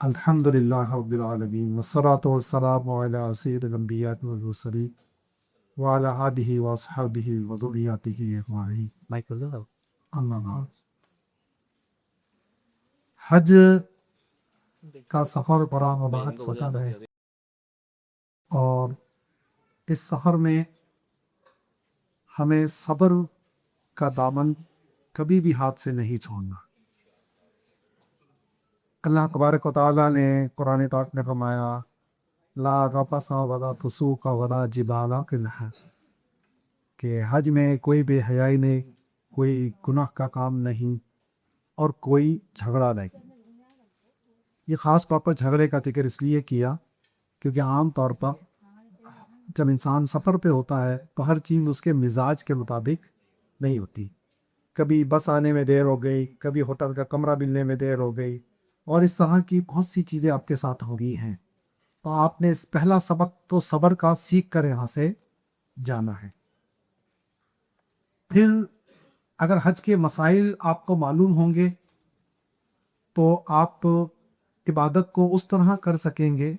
الحمدللہ رب العالمین والصلاة والسلام علی سید الانبیاء والمرسلین وعلی آلہ واصحابہ وذریاتہ اجمعین اما بعد۔ حج کا سفر بڑا مبارک سفر ہے، اور اس سفر میں ہمیں صبر کا دامن کبھی بھی ہاتھ سے نہیں چھوڑنا۔ اللہ تبارک و تعالیٰ نے قرآن پاک میں فرمایا لا رفث ولا فسوق ولا جدال فی الحج، کہ حج میں کوئی بے حیائی نہیں، کوئی گناہ کا کام نہیں، اور کوئی جھگڑا نہیں۔ یہ خاص طور پر جھگڑے کا ذکر اس لیے کیا کیونکہ عام طور پر جب انسان سفر پہ ہوتا ہے تو ہر چیز اس کے مزاج کے مطابق نہیں ہوتی۔ کبھی بس آنے میں دیر ہو گئی، کبھی ہوٹل کا کمرہ ملنے میں دیر ہو گئی، اور اس طرح کی بہت سی چیزیں آپ کے ساتھ ہو گئی ہیں۔ تو آپ نے اس پہلا سبق تو صبر کا سیکھ کر یہاں سے جانا ہے۔ پھر اگر حج کے مسائل آپ کو معلوم ہوں گے تو آپ عبادت کو اس طرح کر سکیں گے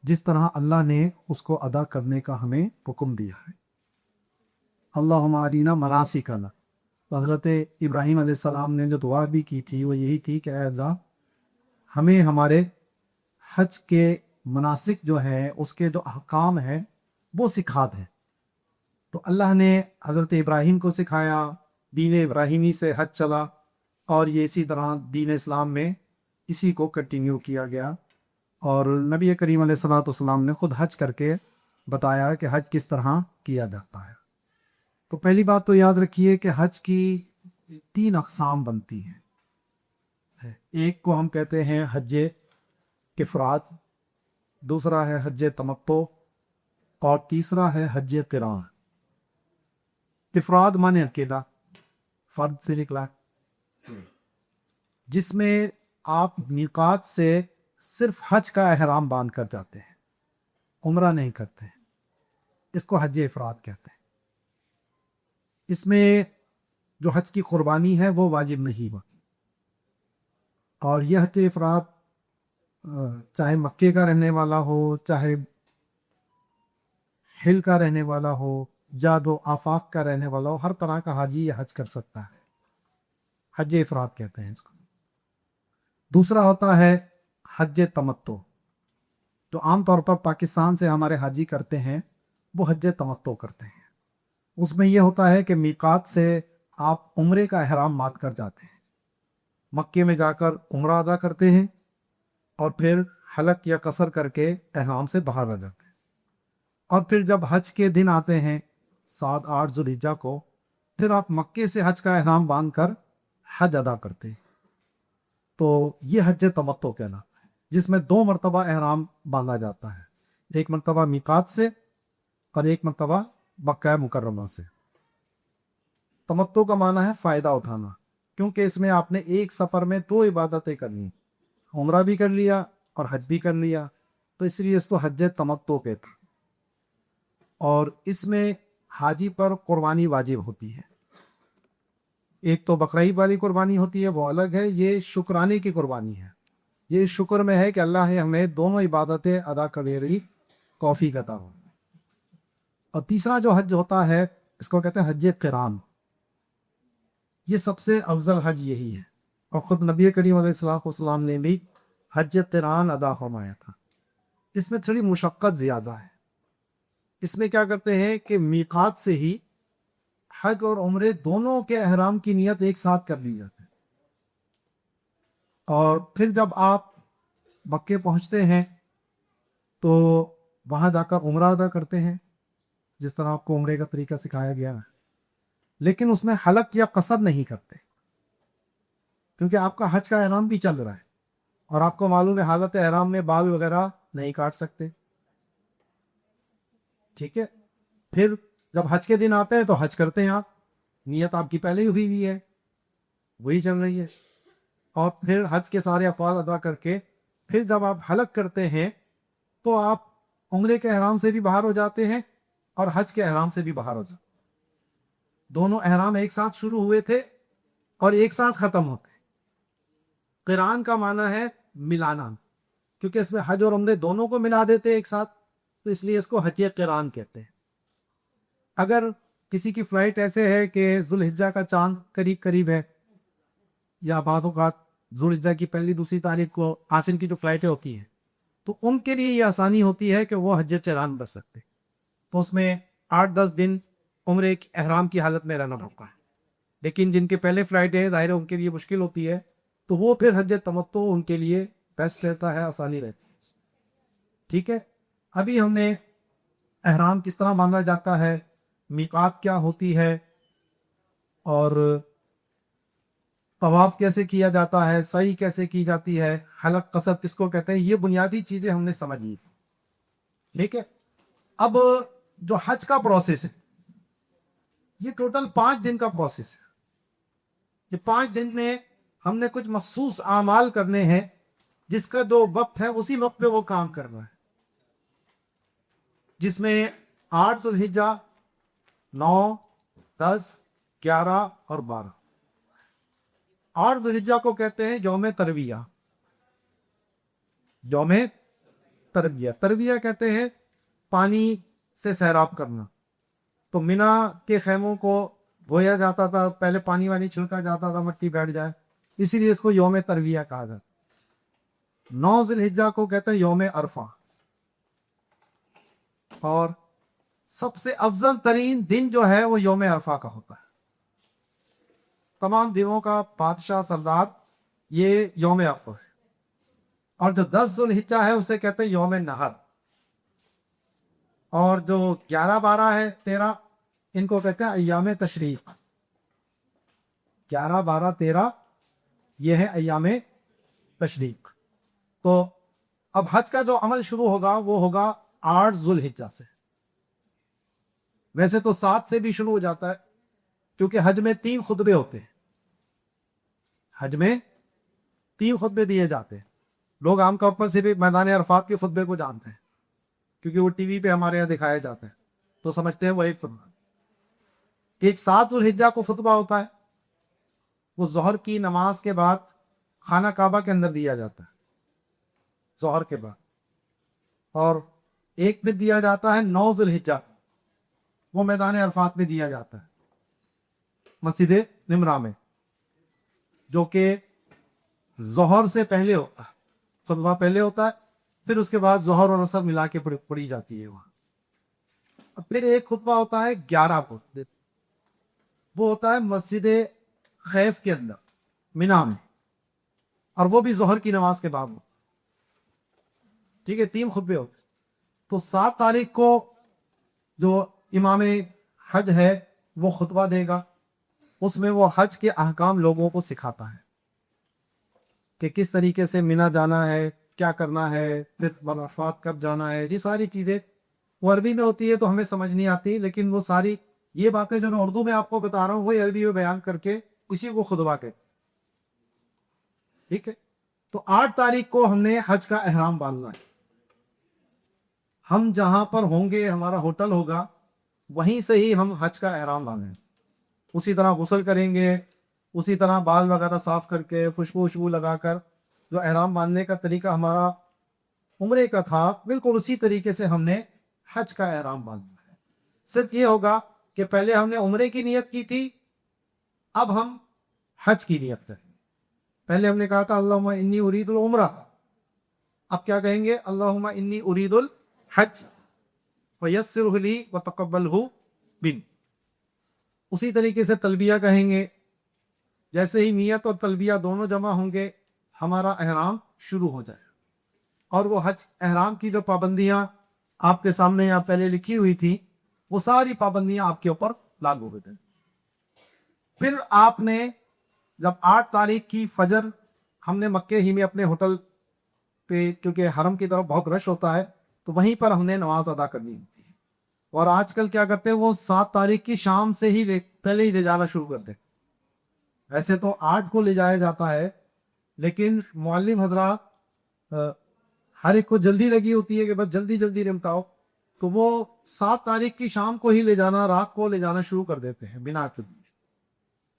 جس طرح اللہ نے اس کو ادا کرنے کا ہمیں حکم دیا ہے۔ اللہم ارینا مناسکنا، حضرت ابراہیم علیہ السلام نے جو دعا بھی کی تھی وہ یہی تھی کہ اے اللہ ہمیں ہمارے حج کے مناسک جو ہیں، اس کے جو احکام ہیں وہ سکھا دیں۔ تو اللہ نے حضرت ابراہیم کو سکھایا، دین ابراہیمی سے حج چلا، اور یہ اسی طرح دین اسلام میں اسی کو کنٹینیو کیا گیا، اور نبی کریم علیہ الصلوۃ والسلام نے خود حج کر کے بتایا کہ حج کس طرح کیا جاتا ہے۔ تو پہلی بات تو یاد رکھیے کہ حج کی 3 اقسام بنتی ہیں۔ ایک کو ہم کہتے ہیں حج افراد، دوسرا ہے حج تمتع، اور تیسرا ہے حج قران۔ افراد مانے اکیلا، فرد سے نکلا، جس میں آپ میقات سے صرف حج کا احرام باندھ کر جاتے ہیں، عمرہ نہیں کرتے ہیں، اس کو حج افراد کہتے ہیں۔ اس میں جو حج کی قربانی ہے وہ واجب نہیں ہوتی، اور یہ حج افراد چاہے مکے کا رہنے والا ہو، چاہے ہل کا رہنے والا ہو، یا دو آفاق کا رہنے والا ہو، ہر طرح کا حاجی یہ حج کر سکتا ہے۔ حج افراد کہتے ہیں اس کو۔ دوسرا ہوتا ہے حج تمتع، جو عام طور پر پاکستان سے ہمارے حاجی کرتے ہیں، وہ حج تمتع کرتے ہیں۔ اس میں یہ ہوتا ہے کہ میقات سے آپ عمرے کا احرام باندھ کر جاتے ہیں، مکے میں جا کر عمرہ ادا کرتے ہیں، اور پھر حلق یا قصر کر کے احرام سے باہر آ جاتے ہیں، اور پھر جب حج کے دن آتے ہیں 7-8 ذوالحجہ کو، پھر آپ مکے سے حج کا احرام باندھ کر حج ادا کرتے ہیں۔ تو یہ حج تمتع کہلاتا ہے، جس میں 2 مرتبہ احرام باندھا جاتا ہے، ایک مرتبہ میقات سے اور ایک مرتبہ مکہ مکرمہ سے۔ تمتع کا معنی ہے فائدہ اٹھانا، کیونکہ اس میں آپ نے ایک سفر میں 2 عبادتیں کرنی، عمرہ بھی کر لیا اور حج بھی کر لیا، تو اس لیے اس کو حج تمتع کہتے ہیں۔ اور اس میں حاجی پر قربانی واجب ہوتی ہے۔ ایک تو بقرعید والی قربانی ہوتی ہے، وہ الگ ہے، یہ شکرانے کی قربانی ہے۔ یہ اس شکر میں ہے کہ اللہ نے ہمیں دونوں عبادتیں ادا کرنے کی توفیق عطا ہو۔ اور تیسرا جو حج ہوتا ہے اس کو کہتے ہیں حج قران۔ یہ سب سے افضل حج یہی ہے، اور خود نبی کریم علیہ الصلوۃ والسلام نے بھی حج قران ادا فرمایا تھا۔ اس میں تھوڑی مشقت زیادہ ہے۔ اس میں کیا کرتے ہیں کہ میقات سے ہی حج اور عمرے دونوں کے احرام کی نیت ایک ساتھ کر لی جاتی ہے، اور پھر جب آپ مکے پہنچتے ہیں تو وہاں جا کر عمرہ ادا کرتے ہیں، جس طرح آپ کو عمرے کا طریقہ سکھایا گیا ہے، لیکن اس میں حلق یا قصر نہیں کرتے، کیونکہ آپ کا حج کا احرام بھی چل رہا ہے، اور آپ کو معلوم ہے حالت احرام میں بال وغیرہ نہیں کاٹ سکتے، ٹھیک ہے۔ پھر جب حج کے دن آتے ہیں تو حج کرتے ہیں، آپ نیت آپ کی پہلے ہی ہوئی ہے، وہی چل رہی ہے، اور پھر حج کے سارے افعال ادا کر کے پھر جب آپ حلق کرتے ہیں تو آپ عمرے کے احرام سے بھی باہر ہو جاتے ہیں اور حج کے احرام سے بھی باہر ہو جاتے ہیں۔ دونوں احرام ایک ساتھ شروع ہوئے تھے اور ایک ساتھ ختم ہوتے ہیں۔ قران کا معنی ہے ملانا، کیونکہ اس میں حج اور عمرے دونوں کو ملا دیتے ایک ساتھ، تو اس لیے اس کو حج قران کہتے ہیں۔ اگر کسی کی فلائٹ ایسے ہے کہ ذوالحجہ کا چاند قریب قریب ہے، یا بعض اوقات ذوالحجہ کی پہلی دوسری تاریخ کو آسن کی جو فلائٹیں ہوتی ہیں، تو ان کے لیے یہ آسانی ہوتی ہے کہ وہ حج قران بچ سکتے، تو اس میں 8-10 دن عمرے کی احرام کی حالت میں رہنا پڑتا ہے۔ لیکن جن کے پہلے فلائٹ ہے، ظاہر ہے ان کے لیے مشکل ہوتی ہے، تو وہ پھر حج تمتع ان کے لیے بیسٹ رہتا ہے، آسانی رہتی ہے۔ ٹھیک ہے، ابھی ہم نے احرام کس طرح باندھا جاتا ہے، میقات کیا ہوتی ہے، اور طواف کیسے کیا جاتا ہے، سعی کیسے کی جاتی ہے، حلق قصد کس کو کہتے ہیں، یہ بنیادی چیزیں ہم نے سمجھ لی۔ ٹھیک ہے، اب جو حج کا پروسیس ہے، یہ ٹوٹل 5 دن کا پروسیس ہے۔ یہ 5 دن میں ہم نے کچھ مخصوص اعمال کرنے ہیں، جس کا جو وقت ہے اسی وقت پہ وہ کام کرنا ہے، جس میں 8 ذوالحجہ، 9، 10، 11 اور 12۔ 8 ذوالحجہ کو کہتے ہیں یوم ترویہ۔ یوم ترویہ، ترویہ کہتے ہیں پانی سے سیراب کرنا۔ تو منا کے خیموں کو دھویا جاتا تھا، پہلے پانی وانی چھڑکا جاتا تھا، مٹی بیٹھ جائے، اسی لیے اس کو یوم ترویہ کہا جاتا۔ 9 ذوالحجہ کو کہتے ہیں یوم عرفہ، اور سب سے افضل ترین دن جو ہے وہ یوم عرفہ کا ہوتا ہے۔ تمام دنوں کا بادشاہ سردار یہ یوم عرفہ ہے۔ اور جو 10 ذوالحجہ ہے اسے کہتے ہیں یوم نحر، اور جو 11، 12 ہے، 13، ان کو کہتے ہیں ایام تشریق۔ 11، 12، 13 یہ ہے ایام تشریق۔ تو اب حج کا جو عمل شروع ہوگا وہ ہوگا 8 ذوالحجہ سے۔ ویسے تو 7 سے بھی شروع ہو جاتا ہے، کیونکہ حج میں 3 خطبے ہوتے ہیں۔ حج میں 3 خطبے دیے جاتے ہیں۔ لوگ عام طور پر صرف میدان عرفات کے خطبے کو جانتے ہیں، کیونکہ وہ ٹی وی پہ ہمارے یہاں دکھایا جاتا ہے، تو سمجھتے ہیں وہ ایک خطبہ۔ ایک 7 ذوالحجہ کو خطبہ ہوتا ہے، وہ ظہر کی نماز کے بعد خانہ کعبہ کے اندر دیا جاتا ہے، ظہر کے بعد۔ اور ایک پھر دیا جاتا ہے 9 ذوالحجہ، وہ میدان عرفات میں دیا جاتا ہے، مسجد نمرہ میں، جو کہ ظہر سے پہلے ہوتا ہے۔ خطبہ پہلے ہوتا ہے، پھر اس کے بعد ظہر اور عصر ملا کے پڑھی جاتی ہے وہاں۔ پھر ایک خطبہ ہوتا ہے 11 کو، وہ ہوتا ہے مسجد خیف کے اندر منا میں، اور وہ بھی ظہر کی نماز کے بعد ہوتا ہے۔ ٹھیک ہے، 3 خطبے ہوتے ہیں۔ تو 7 تاریخ کو جو امام حج ہے وہ خطبہ دے گا، اس میں وہ حج کے احکام لوگوں کو سکھاتا ہے کہ کس طریقے سے منا جانا ہے، کیا کرنا ہے، پھر عرفات کب جانا ہے۔ یہ ساری چیزیں وہ عربی میں ہوتی ہے تو ہمیں سمجھ نہیں آتی، لیکن وہ ساری یہ باتیں جو میں اردو میں آپ کو بتا رہا ہوں وہی عربی میں بیان کر کے اسی کو خطبہ کے۔ ٹھیک ہے، تو 8 تاریخ کو ہم نے حج کا احرام باندھنا ہے۔ ہم جہاں پر ہوں گے، ہمارا ہوٹل ہوگا، وہیں سے ہی ہم حج کا احرام باندھیں، اسی طرح غسل کریں گے، اسی طرح بال وغیرہ صاف کر کے خوشبو وشبو لگا کر جو احرام باندھنے کا طریقہ ہمارا عمرے کا تھا، بالکل اسی طریقے سے ہم نے حج کا احرام باندھنا ہے۔ صرف یہ ہوگا کہ پہلے ہم نے عمرے کی نیت کی تھی، اب ہم حج کی نیت کریں۔ پہلے ہم نے کہا تھا اللہم انی ارید العمرہ، اب کیا کہیں گے؟ اللہم انی ارید الحج فیسرہ لی وتقبلہ منی۔ اسی طریقے سے تلبیہ کہیں گے، جیسے ہی نیت اور تلبیہ دونوں جمع ہوں گے ہمارا احرام شروع ہو جائے۔ اور وہ حج احرام کی جو پابندیاں آپ کے سامنے یہاں پہلے لکھی ہوئی تھی، وہ ساری پابندیاں آپ کے اوپر لاگو ہو جائیں۔ پھر آپ نے جب 8 تاریخ کی فجر، ہم نے مکے ہی میں اپنے ہوٹل پہ، کیونکہ حرم کی طرف بہت رش ہوتا ہے، تو وہیں پر ہم نے نماز ادا کرنی ہوتی ہے۔ اور آج کل کیا کرتے ہیں، وہ 7 تاریخ کی شام سے ہی پہلے ہی لے جانا شروع کرتے ہیں۔ ایسے تو 8 کو لے جایا جاتا ہے، لیکن معلم حضرات ہر ایک کو جلدی لگی ہوتی ہے کہ بس جلدی جلدی نمٹاؤ، تو وہ 7 تاریخ کی شام کو ہی لے جانا، رات کو لے جانا شروع کر دیتے ہیں بنا کے۔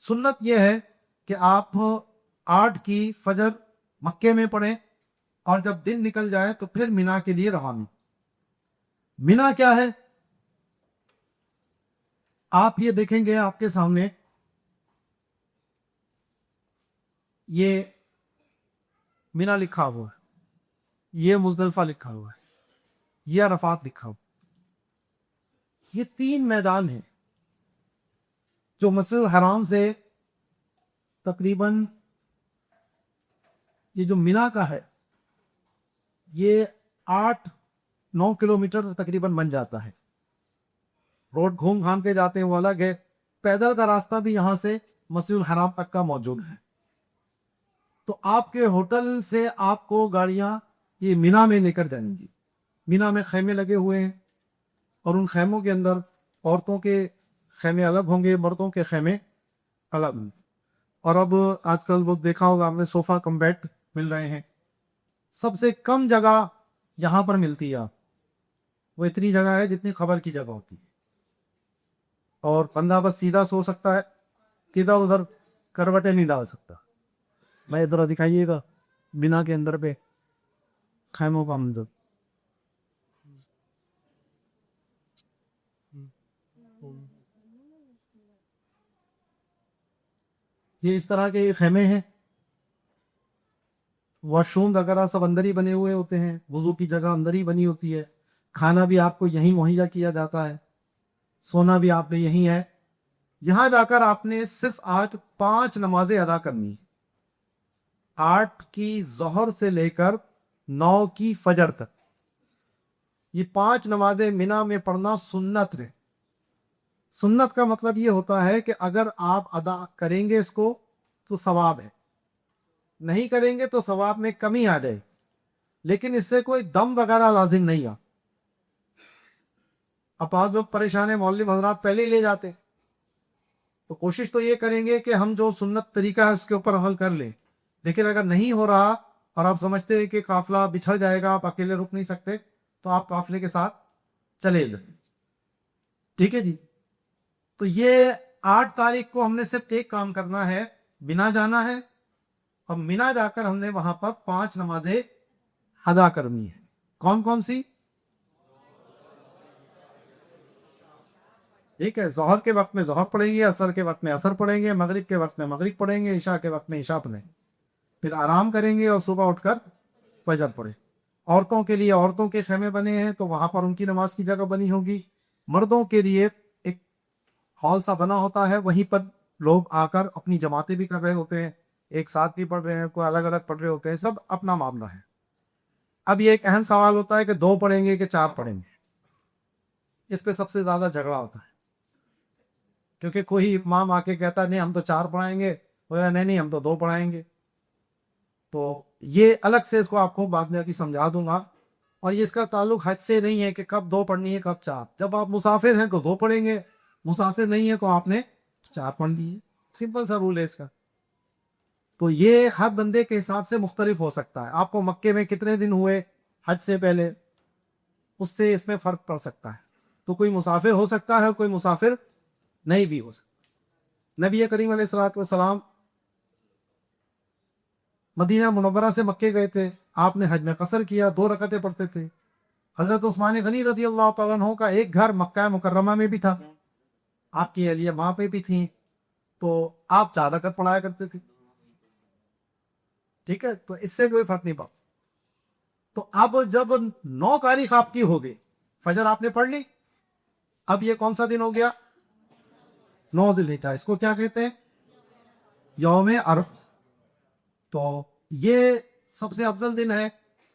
سنت یہ ہے کہ آپ 8 کی فجر مکے میں پڑھیں اور جب دن نکل جائے تو پھر مینا کے لیے روانہ۔ مینا کیا ہے؟ آپ یہ دیکھیں گے آپ کے سامنے یہ مینا لکھا ہوا ہے، یہ مزدلفہ لکھا ہوا ہے، یہ عرفات لکھا ہوا ہے۔ یہ تین میدان ہیں جو مسجد الحرام سے تقریباً یہ جو مینا کا ہے یہ 8-9 کلومیٹر تقریباً بن جاتا ہے۔ روڈ گھوم گھام کے جاتے ہیں وہ الگ ہے، پیدل کا راستہ بھی یہاں سے مسجد الحرام تک کا موجود ہے۔ تو آپ کے ہوٹل سے آپ کو گاڑیاں یہ مینا میں لے کر جائیں گی۔ مینا میں خیمے لگے ہوئے ہیں اور ان خیموں کے اندر عورتوں کے خیمے الگ ہوں گے، مردوں کے خیمے الگ ہوں گے۔ اور اب آج کل وہ دیکھا ہوگا آپ نے صوفہ کم بیڈ مل رہے ہیں۔ سب سے کم جگہ یہاں پر ملتی ہے، وہ اتنی جگہ ہے جتنی خبر کی جگہ ہوتی ہے، اور بندہ بس سیدھا سو سکتا ہے، ادھر ادھر کروٹیں نہیں ڈال سکتا۔ میں ادھر دکھائیے گا مینا کے اندر پہ خیموں کا منظر۔ یہ اس طرح کے خیمے ہیں، واش روم وغیرہ سب اندر ہی بنے ہوئے ہوتے ہیں، وضو کی جگہ اندر ہی بنی ہوتی ہے، کھانا بھی آپ کو یہیں مہیا کیا جاتا ہے، سونا بھی آپ نے یہیں ہے۔ یہاں جا کر آپ نے صرف آج 5 نمازیں ادا کرنی، 8 کی ظہر سے لے کر 9 کی فجر تک۔ یہ 5 نمازیں مینا میں پڑھنا سنت ہے۔ سنت کا مطلب یہ ہوتا ہے کہ اگر آپ ادا کریں گے اس کو تو ثواب ہے، نہیں کریں گے تو ثواب میں کمی آ جائے، لیکن اس سے کوئی دم وغیرہ لازم نہیں آ۔ اب آج لوگ پریشان ہیں، مولوی حضرات پہلے ہی لے جاتے، تو کوشش تو یہ کریں گے کہ ہم جو سنت طریقہ ہے اس کے اوپر عمل کر لیں۔ لیکن اگر نہیں ہو رہا اور آپ سمجھتے ہیں کہ قافلہ بچھڑ جائے گا، آپ اکیلے رک نہیں سکتے، تو آپ قافلے کے ساتھ چلے جائیں۔ ٹھیک ہے جی؟ تو یہ 8 تاریخ کو ہم نے صرف ایک کام کرنا ہے، مینا جانا ہے، اور مینا جا کر ہم نے وہاں پر 5 نمازیں ادا کرنی ہے۔ کون کون سی؟ ٹھیک ہے، ظہر کے وقت میں ظہر پڑھیں گے، عصر کے وقت میں عصر پڑھیں گے، مغرب کے وقت میں مغرب پڑھیں گے، عشاء کے وقت میں عشاء پڑھیں گے، پھر آرام کریں گے اور صبح اٹھ کر فجر پڑھیں۔ عورتوں کے لیے عورتوں کے خیمے بنے ہیں تو وہاں پر ان کی نماز کی جگہ بنی ہوگی۔ مردوں کے لیے ایک ہال سا بنا ہوتا ہے، وہیں پر لوگ آ کر اپنی جماعتیں بھی کر رہے ہوتے ہیں، ایک ساتھ بھی پڑھ رہے ہیں، کوئی الگ الگ پڑھ رہے ہوتے ہیں، سب اپنا معاملہ ہے۔ اب یہ ایک اہم سوال ہوتا ہے کہ 2 پڑھیں گے کہ 4 پڑھیں گے؟ اس پہ سب سے زیادہ جھگڑا ہوتا ہے، کیونکہ کوئی امام آ کے کہتا ہے نہیں ہم تو 4 پڑھائیں گے، نہیں ہم تو 2 پڑھائیں گے۔ تو یہ الگ سے اس کو آپ کو بعد میں کی سمجھا دوں گا، اور یہ اس کا تعلق حج سے نہیں ہے کہ کب 2 پڑھنی ہے کب 4۔ جب آپ مسافر ہیں تو 2 پڑھیں گے، مسافر نہیں ہے تو آپ نے 4 پڑھ لیے، سمپل سا رول ہے اس کا۔ تو یہ ہر بندے کے حساب سے مختلف ہو سکتا ہے، آپ کو مکے میں کتنے دن ہوئے حج سے پہلے، اس سے اس میں فرق پڑ سکتا ہے۔ تو کوئی مسافر ہو سکتا ہے، کوئی مسافر نہیں بھی ہو سکتا۔ نبی کریم علیہ الصلوۃ والسلام مدینہ منورہ سے مکے گئے تھے، آپ نے حج میں قصر کیا، 2 رکعتیں پڑھتے تھے۔ حضرت عثمان غنی رضی اللہ تعالیٰ عنہ کا ایک گھر مکہ مکرمہ میں بھی تھا، آپ کی اہلیہ وہاں پہ بھی تھیں، تو آپ 4 رکعت پڑھایا کرتے تھے۔ ٹھیک ہے، تو اس سے کوئی فرق نہیں پڑتا۔ تو اب جب 9 تاریخ آپ کی ہو گئی، فجر آپ نے پڑھ لی، اب یہ کون سا دن ہو گیا؟ 9 ذی الحجہ، اس کو کیا کہتے ہیں؟ یوم عرفہ۔ تو یہ سب سے افضل دن ہے،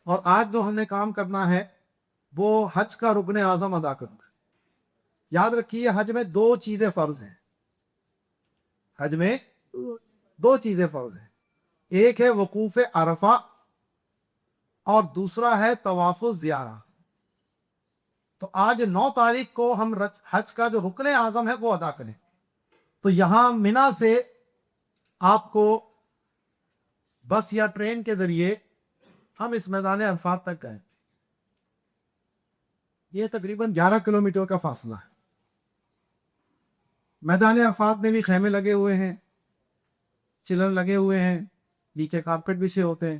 اور آج جو ہم نے کام کرنا ہے وہ حج کا رکن اعظم ادا کرنا ہے۔ یاد رکھیے حج میں 2 چیزیں فرض ہیں، حج میں 2 چیزیں فرض ہیں، ایک ہے وقوف عرفہ اور دوسرا ہے طواف الزیارہ۔ تو آج 9 تاریخ کو ہم حج کا جو رکن اعظم ہے وہ ادا کریں۔ تو یہاں مینا سے آپ کو بس یا ٹرین کے ذریعے ہم اس میدان عرفات تک گئے، یہ تقریباً 11 کلومیٹر کا فاصلہ ہے۔ میدان عرفات میں بھی خیمے لگے ہوئے ہیں، چلر لگے ہوئے ہیں، نیچے کارپیٹ بچھے ہوتے ہیں،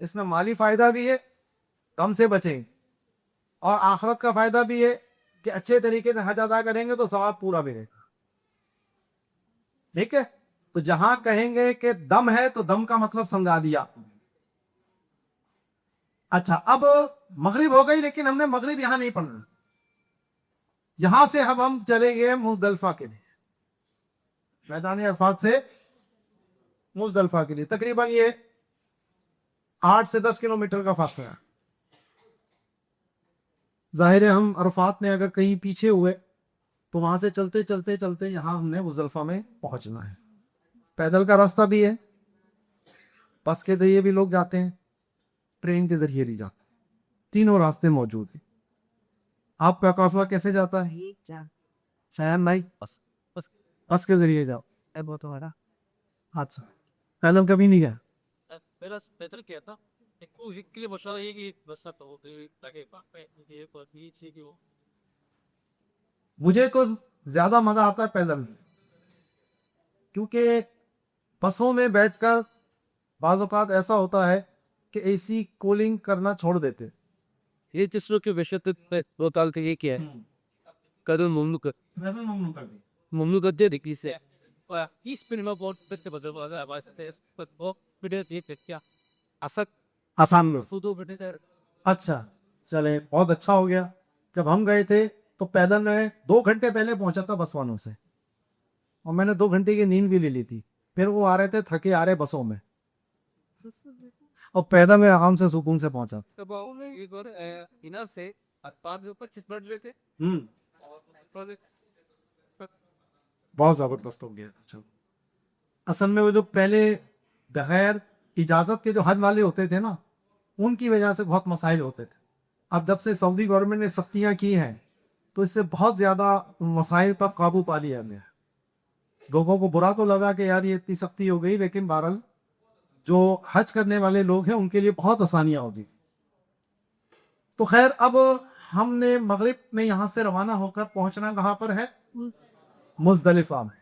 اس میں مالی فائدہ بھی ہے، غم سے بچیں، اور آخرت کا فائدہ بھی ہے کہ اچھے طریقے سے حج ادا کریں گے تو ثواب پورا ملے گا. ٹھیک ہے. تو جہاں کہیں گے کہ دم ہے تو دم کا مطلب سمجھا دیا. اچھا اب مغرب ہو گئی، لیکن ہم نے مغرب یہاں نہیں پڑھنا. یہاں سے اب ہم چلیں گے مزدلفہ کے لیے، میدان عرفات سے مزدلفہ کے لیے. تقریباً یہ 8 سے 10 کلومیٹر کا فاصلہ ہے. ظاہر ہے ہم عرفات میں اگر کہیں پیچھے ہوئے تو وہاں سے چلتے چلتے چلتے یہاں ہم نے مزدلفہ میں پہنچنا ہے. پیدل کا راستہ بھی ہے، بس کے ذریعے بھی لوگ جاتے ہیں، ٹرین کے ذریعے بھی جاتے ہیں، تینوں راستے موجود ہیں. آپ کا قافلہ کیسے جاتا ہے شایان بھائی؟ بس کے ذریعے جاؤ. اچھا پیدل کبھی نہیں گیا؟ پہلا پیدل کیا تھا، کے لیے مشورہ یہ کہ بس مجھے تو زیادہ مزہ آتا ہے پیدل میں، کیونکہ بسوں میں بیٹھ کر بعض اوقات ایسا ہوتا ہے کہ اے سی کولنگ کرنا چھوڑ دیتے. یہ جس لوگ کے وشت بتال کے یہ کیا ہے قدر ممنوع کر ممنوع کر دی. ممنوع کر دے دیکھی سے اس پہ میں بہت پتہ کیا آسان میں. فوٹو بیٹے اچھا چلیں بہت اچھا ہو گیا. جب ہم گئے تھے تو پیدل میں 2 گھنٹے پہلے پہنچا تھا بس والوں سے، اور میں نے 2 گھنٹے کی نیند بھی لے لی تھی. پھر وہ آ رہے تھے تھکے آ رہے بسوں میں، اور پیدل میں آرام سے سکون سے پہنچا. سے 25 منٹ لیتے بہت زبردست ہو گیا. چلو اصل میں وہ جو پہلے بغیر اجازت کے جو حج والے ہوتے تھے نا، ان کی وجہ سے بہت مسائل ہوتے تھے. اب جب سے سعودی گورنمنٹ نے سختیاں کی ہیں تو اس سے بہت زیادہ مسائل پر قابو پا لیا گیا. لوگوں کو برا تو لگا کہ یار یہ اتنی سختی ہو گئی، لیکن بہرحال جو حج کرنے والے لوگ ہیں ان کے لیے بہت آسانیاں ہوگی. تو خیر اب ہم نے مغرب میں یہاں سے روانہ ہو کر پہنچنا کہاں پر ہے؟ مزدلفہ میں.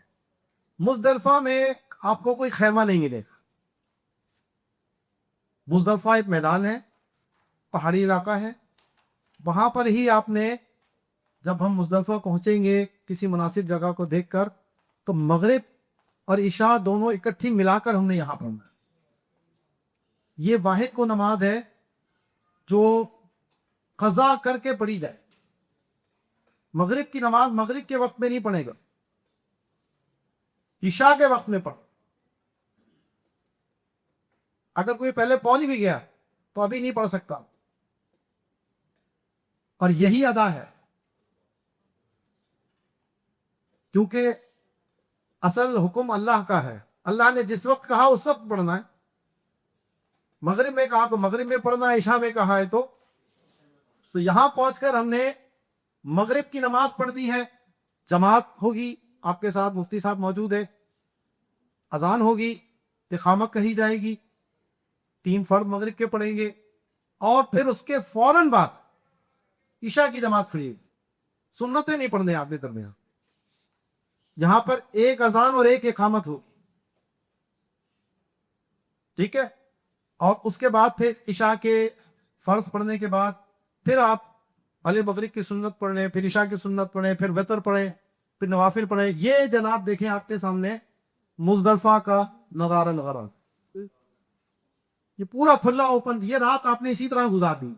مزدلفہ میں آپ کو کوئی خیمہ نہیں ملے گا. مزدلفہ ایک میدان ہے، پہاڑی علاقہ ہے. وہاں پر ہی آپ نے، جب ہم مزدلفہ پہنچیں گے کسی مناسب جگہ کو دیکھ کر، تو مغرب اور عشاء دونوں اکٹھی ملا کر ہم نے یہاں پڑھنا. یہ واحد کو نماز ہے جو قضا کر کے پڑھی جائے. مغرب کی نماز مغرب کے وقت میں نہیں پڑھے گا، عشاء کے وقت میں پڑھ. اگر کوئی پہلے پہنچ بھی گیا تو ابھی نہیں پڑھ سکتا. اور یہی ادا ہے، کیونکہ اصل حکم اللہ کا ہے. اللہ نے جس وقت کہا اس وقت پڑھنا ہے. مغرب میں کہا تو مغرب میں پڑھنا ہے، عشاء میں کہا ہے تو یہاں پہنچ کر ہم نے مغرب کی نماز پڑھ دی ہے. جماعت ہوگی، آپ کے ساتھ مفتی صاحب موجود ہے. اذان ہوگی، اقامت کہی جائے گی، 3 فرض مغرب کے پڑھیں گے، اور پھر اس کے فوراً بعد عشاء کی جماعت کھڑی ہوگی. سنتیں نہیں پڑھنے آپ نے درمیان. یہاں پر ایک اذان اور ایک اقامت ہوگی. ٹھیک ہے. اور اس کے بعد پھر عشاء کے فرض پڑھنے کے بعد پھر آپ علی مغرب کی سنت پڑھ لیں، پھر عشاء کی سنت پڑھیں، پھر وتر پڑھیں، پھر نوافل پڑھیں. یہ جناب دیکھیں آپ کے سامنے مزدلفہ کا نظارہ نظر. یہ پورا کھلا اوپن. یہ رات آپ نے اسی طرح گزار دی،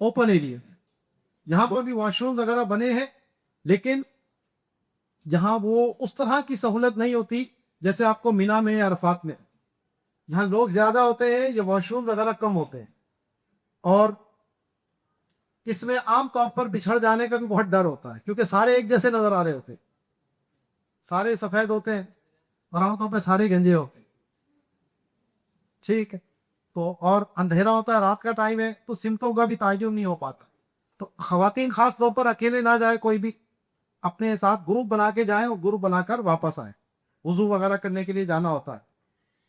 اوپن ایریا. یہاں پر بھی واش روم وغیرہ بنے ہیں، لیکن یہاں وہ اس طرح کی سہولت نہیں ہوتی جیسے آپ کو مینا میں یا عرفات میں. یہاں لوگ زیادہ ہوتے ہیں، یہ واش روم وغیرہ کم ہوتے ہیں، اور اس میں عام طور پر بچھڑ جانے کا بھی بہت ڈر ہوتا ہے، کیونکہ سارے ایک جیسے نظر آ رہے ہوتے ہیں، سارے سفید ہوتے ہیں، اور عام طور پہ سارے گنجے ہوتے ہیں. ٹھیک ہے. تو اور اندھیرا ہوتا ہے، رات کا ٹائم ہے، تو سمتوں کا بھی تعین نہیں ہو پاتا. تو خواتین خاص طور پر اکیلے نہ جائے، کوئی بھی اپنے ساتھ گروپ بنا کے جائیں، اور گروپ بنا کر واپس آئیں. وضو وغیرہ کرنے کے لیے جانا ہوتا ہے.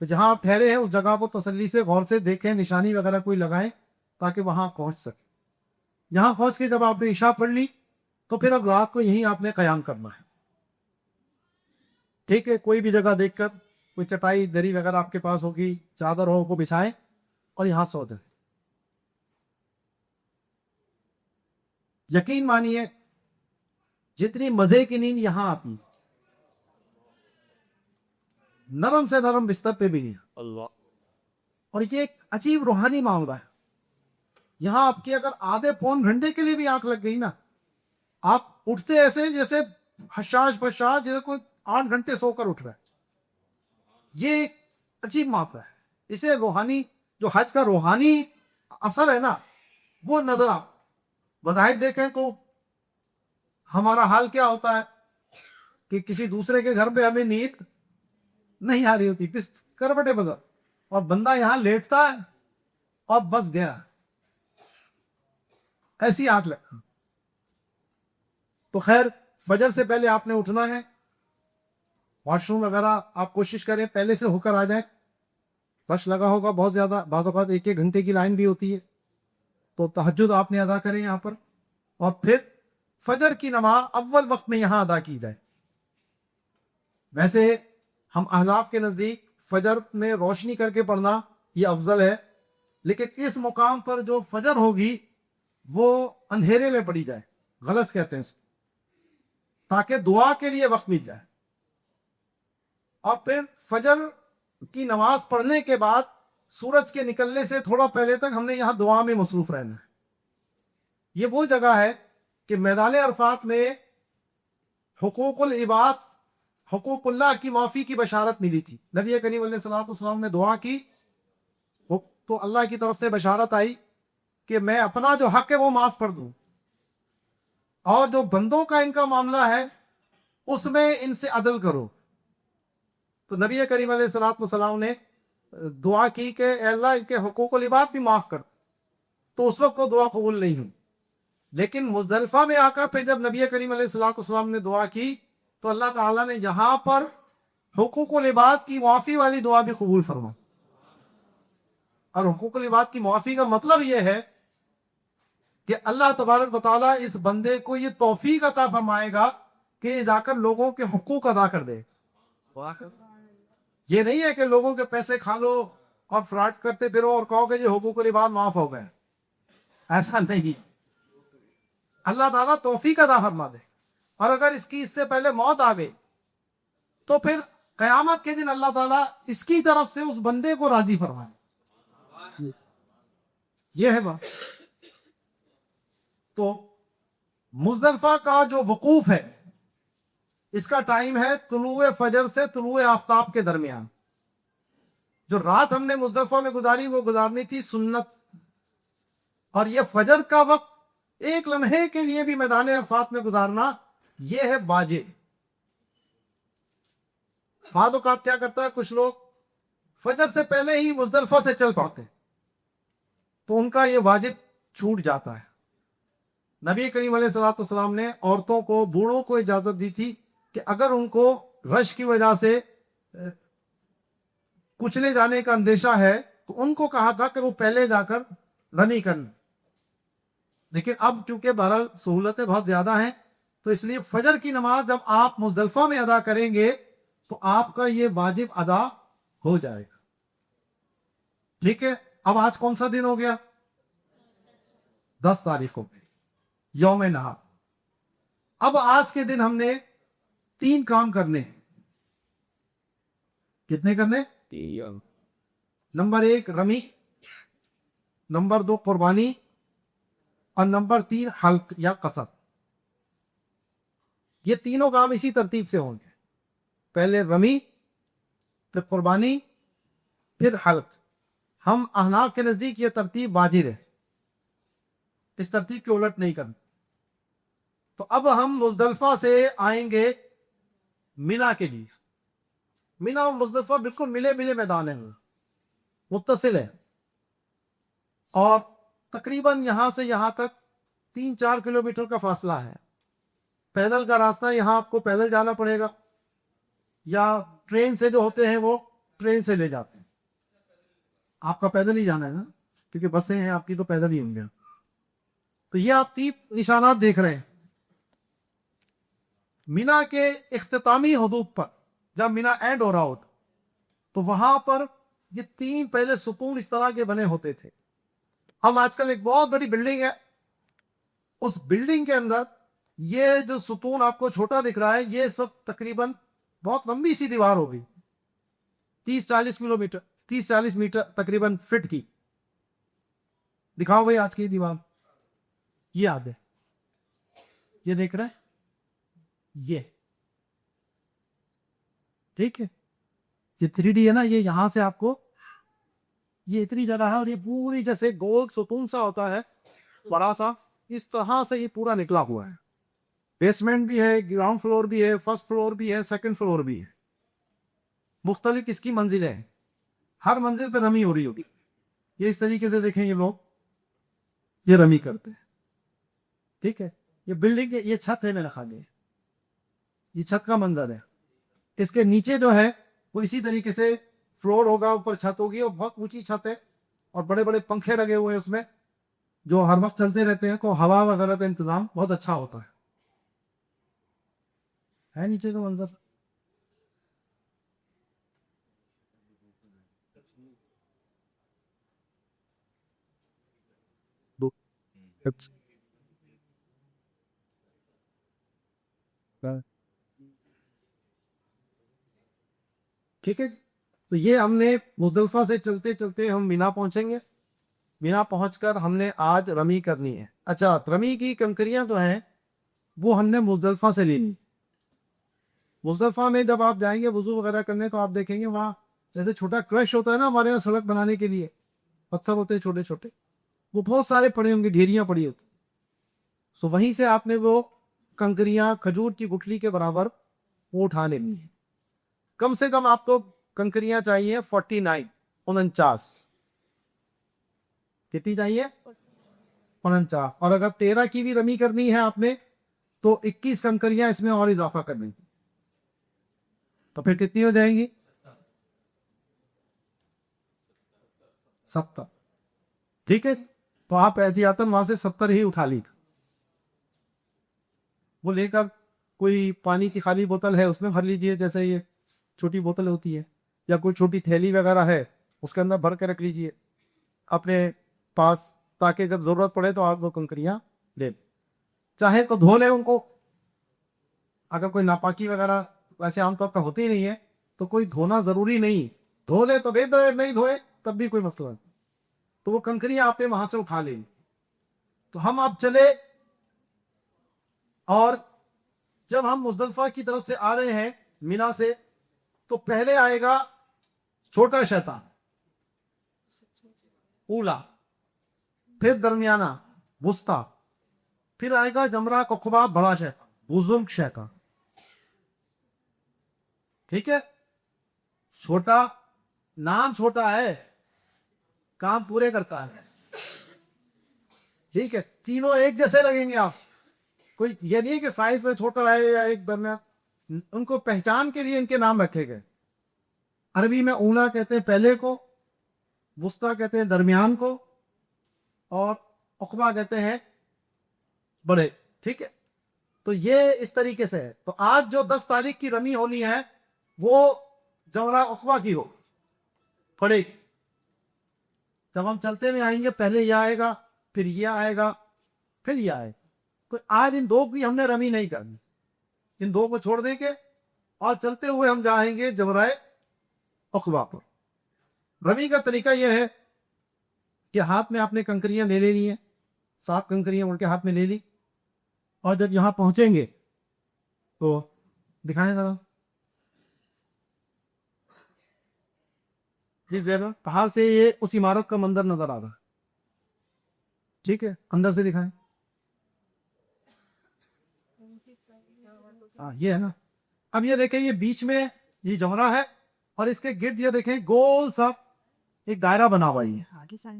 تو جہاں آپ ٹھہرے ہیں اس جگہ کو تسلی سے غور سے دیکھیں، نشانی وغیرہ کوئی لگائیں تاکہ وہاں پہنچ سکے. یہاں پہنچ کے جب آپ نے عشاء پڑھ لی تو پھر اب رات کو یہیں آپ نے قیام کرنا ہے. ٹھیک ہے. کوئی بھی جگہ دیکھ کر، کوئی چٹائی دری وغیرہ آپ کے پاس ہوگی، چادر ہو کو بچھائیں اور یہاں سو جائیں. یقین مانیے جتنی مزے کی نیند یہاں آتی ہے نرم سے نرم بستر پہ بھی نہیں. اللہ. اور یہ ایک عجیب روحانی معاملہ ہے. یہاں آپ کی اگر آدھے پون گھنٹے کے لیے بھی آنکھ لگ گئی نا, آپ اٹھتے ایسے جیسے حشاش بشاش, جیسے کوئی 8 گھنٹے سو کر اٹھ رہا ہے. یہ ایک عجیب معاملہ ہے. اسے روحانی, جو حج کا روحانی اثر ہے نا, وہ نظر آپ بظاہر دیکھیں تو ہمارا حال کیا ہوتا ہے کہ کسی دوسرے کے گھر پہ ہمیں نیند نہیں آ رہی ہوتی, بس کروٹیں بدل, اور بندہ یہاں لیٹتا ہے اور بس گیا, ایسی آنکھ لگ. تو خیر فجر سے پہلے آپ نے اٹھنا ہے. واش روم وغیرہ آپ کوشش کریں پہلے سے ہو کر آ جائیں. رش لگا ہوگا بہت زیادہ, بعض اوقات 1-1 گھنٹے کی لائن بھی ہوتی ہے. تو تہجد آپ نے ادا کریں یہاں پر, اور پھر فجر کی نماز اول وقت میں یہاں ادا کی جائے. ویسے ہم احناف کے نزدیک فجر میں روشنی کر کے پڑھنا یہ افضل ہے, لیکن اس مقام پر جو فجر ہوگی وہ اندھیرے میں پڑھی جائے, غلط کہتے ہیں اس کو, تاکہ دعا کے لیے وقت مل جائے. اور پھر فجر کی نماز پڑھنے کے بعد سورج کے نکلنے سے تھوڑا پہلے تک ہم نے یہاں دعا میں مصروف رہنا ہے. یہ وہ جگہ ہے کہ میدان عرفات میں حقوق العباد, حقوق اللہ کی معافی کی بشارت ملی تھی. نبی کریم علیہ الصلوۃ والسلام نے دعا کی تو اللہ کی طرف سے بشارت آئی کہ میں اپنا جو حق ہے وہ معاف کر دوں, اور جو بندوں کا ان کا معاملہ ہے اس میں ان سے عدل کرو. تو نبی کریم علیہ الصلوۃ والسلام نے دعا کی کہ اے اللہ ان کے حقوق العباد بھی معاف کر. تو اس وقت وہ دعا قبول نہیں ہوئی. لیکن مزدلفہ میں آ کر پھر جب نبی کریم علیہ الصلوۃ والسلام نے دعا کی تو اللہ تعالیٰ نے یہاں پر حقوق العباد کی معافی والی دعا بھی قبول فرما. اور حقوق العباد کی معافی کا مطلب یہ ہے کہ اللہ تبارک و تعالیٰ اس بندے کو یہ توفیق عطا فرمائے گا کہ یہ جا کر لوگوں کے حقوق ادا کر دے. یہ نہیں ہے کہ لوگوں کے پیسے کھا لو اور فراڈ کرتے پھرو اور کہو کہ یہ حقوق العباد معاف ہو گئے. ایسا نہیں. اللہ تعالیٰ توفیق عطا فرما دے, اور اگر اس سے پہلے موت آ گئی تو پھر قیامت کے دن اللہ تعالیٰ اس کی طرف سے اس بندے کو راضی فرمائے. یہ ہے بات. تو مزدلفہ کا جو وقوف ہے اس کا ٹائم ہے طلوع فجر سے طلوع آفتاب کے درمیان. جو رات ہم نے مزدلفہ میں گزاری وہ گزارنی تھی سنت, اور یہ فجر کا وقت ایک لمحے کے لیے بھی میدان عرفات میں گزارنا یہ ہے واجب. بعض اوقات کیا کرتا ہے کچھ لوگ فجر سے پہلے ہی مزدلفہ سے چل پڑتے تو ان کا یہ واجب چھوٹ جاتا ہے. نبی کریم علیہ الصلوۃ والسلام نے عورتوں کو, بوڑھوں کو اجازت دی تھی کہ اگر ان کو رش کی وجہ سے کچلے جانے کا اندیشہ ہے تو ان کو کہا تھا کہ وہ پہلے جا کر رمی کر لیں. لیکن اب چونکہ بہرحال سہولتیں بہت زیادہ ہیں تو اس لیے فجر کی نماز جب آپ مزدلفہ میں ادا کریں گے تو آپ کا یہ واجب ادا ہو جائے گا. ٹھیک ہے. اب آج کون سا دن ہو گیا؟ 10 تاریخ ہو گئی, یوم نہار. اب آج کے دن ہم نے 3 کام کرنے ہیں. کتنے کرنے؟ نمبر 1 رمی, نمبر 2 قربانی, اور نمبر 3 حلق یا قصر. یہ تینوں کام اسی ترتیب سے ہوں گے. پہلے رمی, پھر قربانی, پھر حلق. ہم احناف کے نزدیک یہ ترتیب واجب ہے, اس ترتیب کے الٹ نہیں کرنا. تو اب ہم مزدلفہ سے آئیں گے مینا کے لیے. مینا اور مزدلفہ بالکل ملے ملے میدان ہیں, متصل ہے, اور تقریباً یہاں سے یہاں تک 3-4 کلومیٹر کا فاصلہ ہے. پیدل کا راستہ یہاں آپ کو پیدل جانا پڑے گا, یا ٹرین سے جو ہوتے ہیں وہ ٹرین سے لے جاتے ہیں. آپ کا پیدل ہی جانا ہے نا, کیونکہ بسیں ہیں آپ کی تو پیدل ہی ہوں گے. تو یہ آپ 3 نشانات دیکھ رہے ہیں. مینا کے اختتامی حدود پر جب مینا اینڈ ہو رہا ہوتا تو وہاں پر یہ 3 پہلے ستون اس طرح کے بنے ہوتے تھے. ہم آج کل ایک بہت بڑی بلڈنگ ہے, اس بلڈنگ کے اندر یہ جو ستون آپ کو چھوٹا دکھ رہا ہے, یہ سب تقریباً بہت لمبی سی دیوار ہوگی, 30-40 میٹر تقریباً فٹ کی. دکھاؤ بھائی آج کی دیوار, یہ آگے یہ دیکھ رہے ہیں, یہ ٹھیک ہے, یہ 3D ہے نا, یہ یہاں سے آپ کو یہ اتنی جگہ ہے, اور یہ پوری جیسے گول ستون سا ہوتا ہے بڑا سا, اس طرح سے یہ پورا نکلا ہوا ہے. بیسمنٹ بھی ہے, گراؤنڈ فلور بھی ہے, فرسٹ فلور بھی ہے, سیکنڈ فلور بھی ہے, مختلف اس کی منزلیں ہیں, ہر منزل پہ رمی ہو رہی ہوگی. یہ اس طریقے سے دیکھیں, یہ لوگ یہ رمی کرتے ہیں, ٹھیک ہے. یہ بلڈنگ یہ چھت ہے میرا خیال, یہ چھت کا منظر ہے. اس کے نیچے جو ہے وہ اسی طریقے سے فلور ہوگا, اوپر چھت ہوگی, اور بہت اونچی چھت ہے, اور بڑے بڑے پنکھے لگے ہوئے ہیں اس میں, جو ہر وقت چلتے رہتے ہیں, کو ہوا وغیرہ کا انتظام بہت اچھا ہوتا ہے نیچے کا منظر. ٹھیک ہے, تو یہ ہم نے مزدلفہ سے چلتے چلتے ہم مینا پہنچیں گے. مینا پہنچ کر ہم نے آج رمی کرنی ہے. اچھا, رمی کی کنکریاں جو ہیں وہ ہم نے مزدلفہ سے لینی. مزدلفہ میں جب آپ جائیں گے وضو وغیرہ کرنے, تو آپ دیکھیں گے وہاں جیسے چھوٹا کرش ہوتا ہے نا ہمارے یہاں سڑک بنانے کے لیے, پتھر ہوتے ہیں چھوٹے چھوٹے, وہ بہت سارے پڑے ہوں گے, ڈھیریاں پڑی ہوتی. سو وہیں سے آپ نے وہ کنکریاں کھجور کی گٹھلی کے برابر وہ اٹھا لینی ہے. کم سے کم آپ کو کنکریاں چاہیے 49. کتنی چاہیے؟ 49. اور اگر 13 کی بھی رمی کرنی ہے آپ نے تو 21 کنکریاں اس میں اور اضافہ کرنے کی, تو پھر کتنی ہو جائیں گی؟ 70. ٹھیک ہے, تو آپ احتیاطاً وہاں سے 70 ہی اٹھا لی. وہ لے کر کوئی پانی کی خالی بوتل ہے اس میں بھر لیجئے, جیسے یہ چھوٹی بوتل ہوتی ہے, یا کوئی چھوٹی تھیلی وغیرہ ہے اس کے اندر بھر کے رکھ لیجئے اپنے پاس, تاکہ جب ضرورت پڑے تو آپ وہ کنکریاں لے لیں. چاہے تو دھو لیں ان کو, اگر کوئی ناپاکی وغیرہ ویسے عام طور پر ہوتی ہی نہیں ہے تو کوئی دھونا ضروری نہیں, دھو لے تو بہتر ہے, نہیں دھوئے تب بھی کوئی مسئلہ نہیں. تو وہ کنکریاں آپ نے وہاں سے اٹھا لیں. تو ہم آپ چلے, اور جب ہم مزدلفہ کی طرف سے آ رہے ہیں مینا سے, تو پہلے آئے گا چھوٹا شیطان اولا, پھر درمیانہ وسطی, پھر آئے گا جمرہ قبا بڑا شیطان, بزرگ شیطان. ٹھیک ہے, چھوٹا نام چھوٹا ہے, کام پورے کرتا ہے. ٹھیک ہے, تینوں ایک جیسے لگیں گے آپ, کوئی یہ نہیں کہ سائز میں چھوٹا ہے یا ایک درمیان, ان کو پہچان کے لیے ان کے نام رکھے گئے. عربی میں اولا کہتے ہیں پہلے کو, وسطی کہتے ہیں درمیان کو, اور عقبہ کہتے ہیں بڑے. ٹھیک ہے, تو یہ اس طریقے سے ہے. تو آج جو 10 تاریخ کی رمی ہونی ہے وہ جمرہ عقبہ کی ہو پڑے. جب ہم چلتے میں آئیں گے, پہلے یہ آئے گا, پھر یہ آئے گا, پھر یہ آئے گا. کوئی آج ان 2 کی ہم نے رمی نہیں کرنی, ان 2 کو چھوڑ دیں گے اور چلتے ہوئے ہم جائیں گے جمرہ عقبہ پر. رمی کا طریقہ یہ ہے کہ ہاتھ میں آپ نے کنکریاں لے لینی ہیں, 7 کنکریاں ان کے ہاتھ میں لے لی, اور جب یہاں پہنچیں گے تو دکھائیں ذرا جی زیرا, باہر سے یہ اس عمارت کا منظر نظر آ رہا ہے. ٹھیک ہے, اندر سے دکھائیں. ہاں یہ ہے نا. اب یہ دیکھیں, یہ بیچ میں یہ جمرہ ہے, اور اس کے گرد یہ دیکھیں گول سا ایک دائرہ بنا ہوا ہے,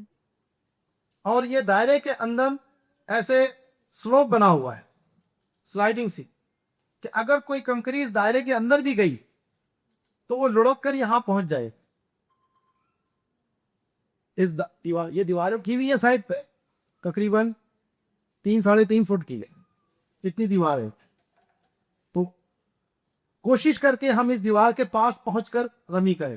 اور یہ دائرے کے اندر ایسے سلوپ بنا ہوا ہے, سلائیڈنگ سی, کہ اگر کوئی کنکری اس دائرے کے اندر بھی گئی تو وہ لڑک کر یہاں پہنچ جائے. یہ دیوار اٹھی ہوئی ہے سائڈ پہ, تقریباً 3-3.5 فٹ کی ہے, اتنی دیوار ہے. تو کوشش کر کے ہم اس دیوار کے پاس پہنچ کر رمی کریں.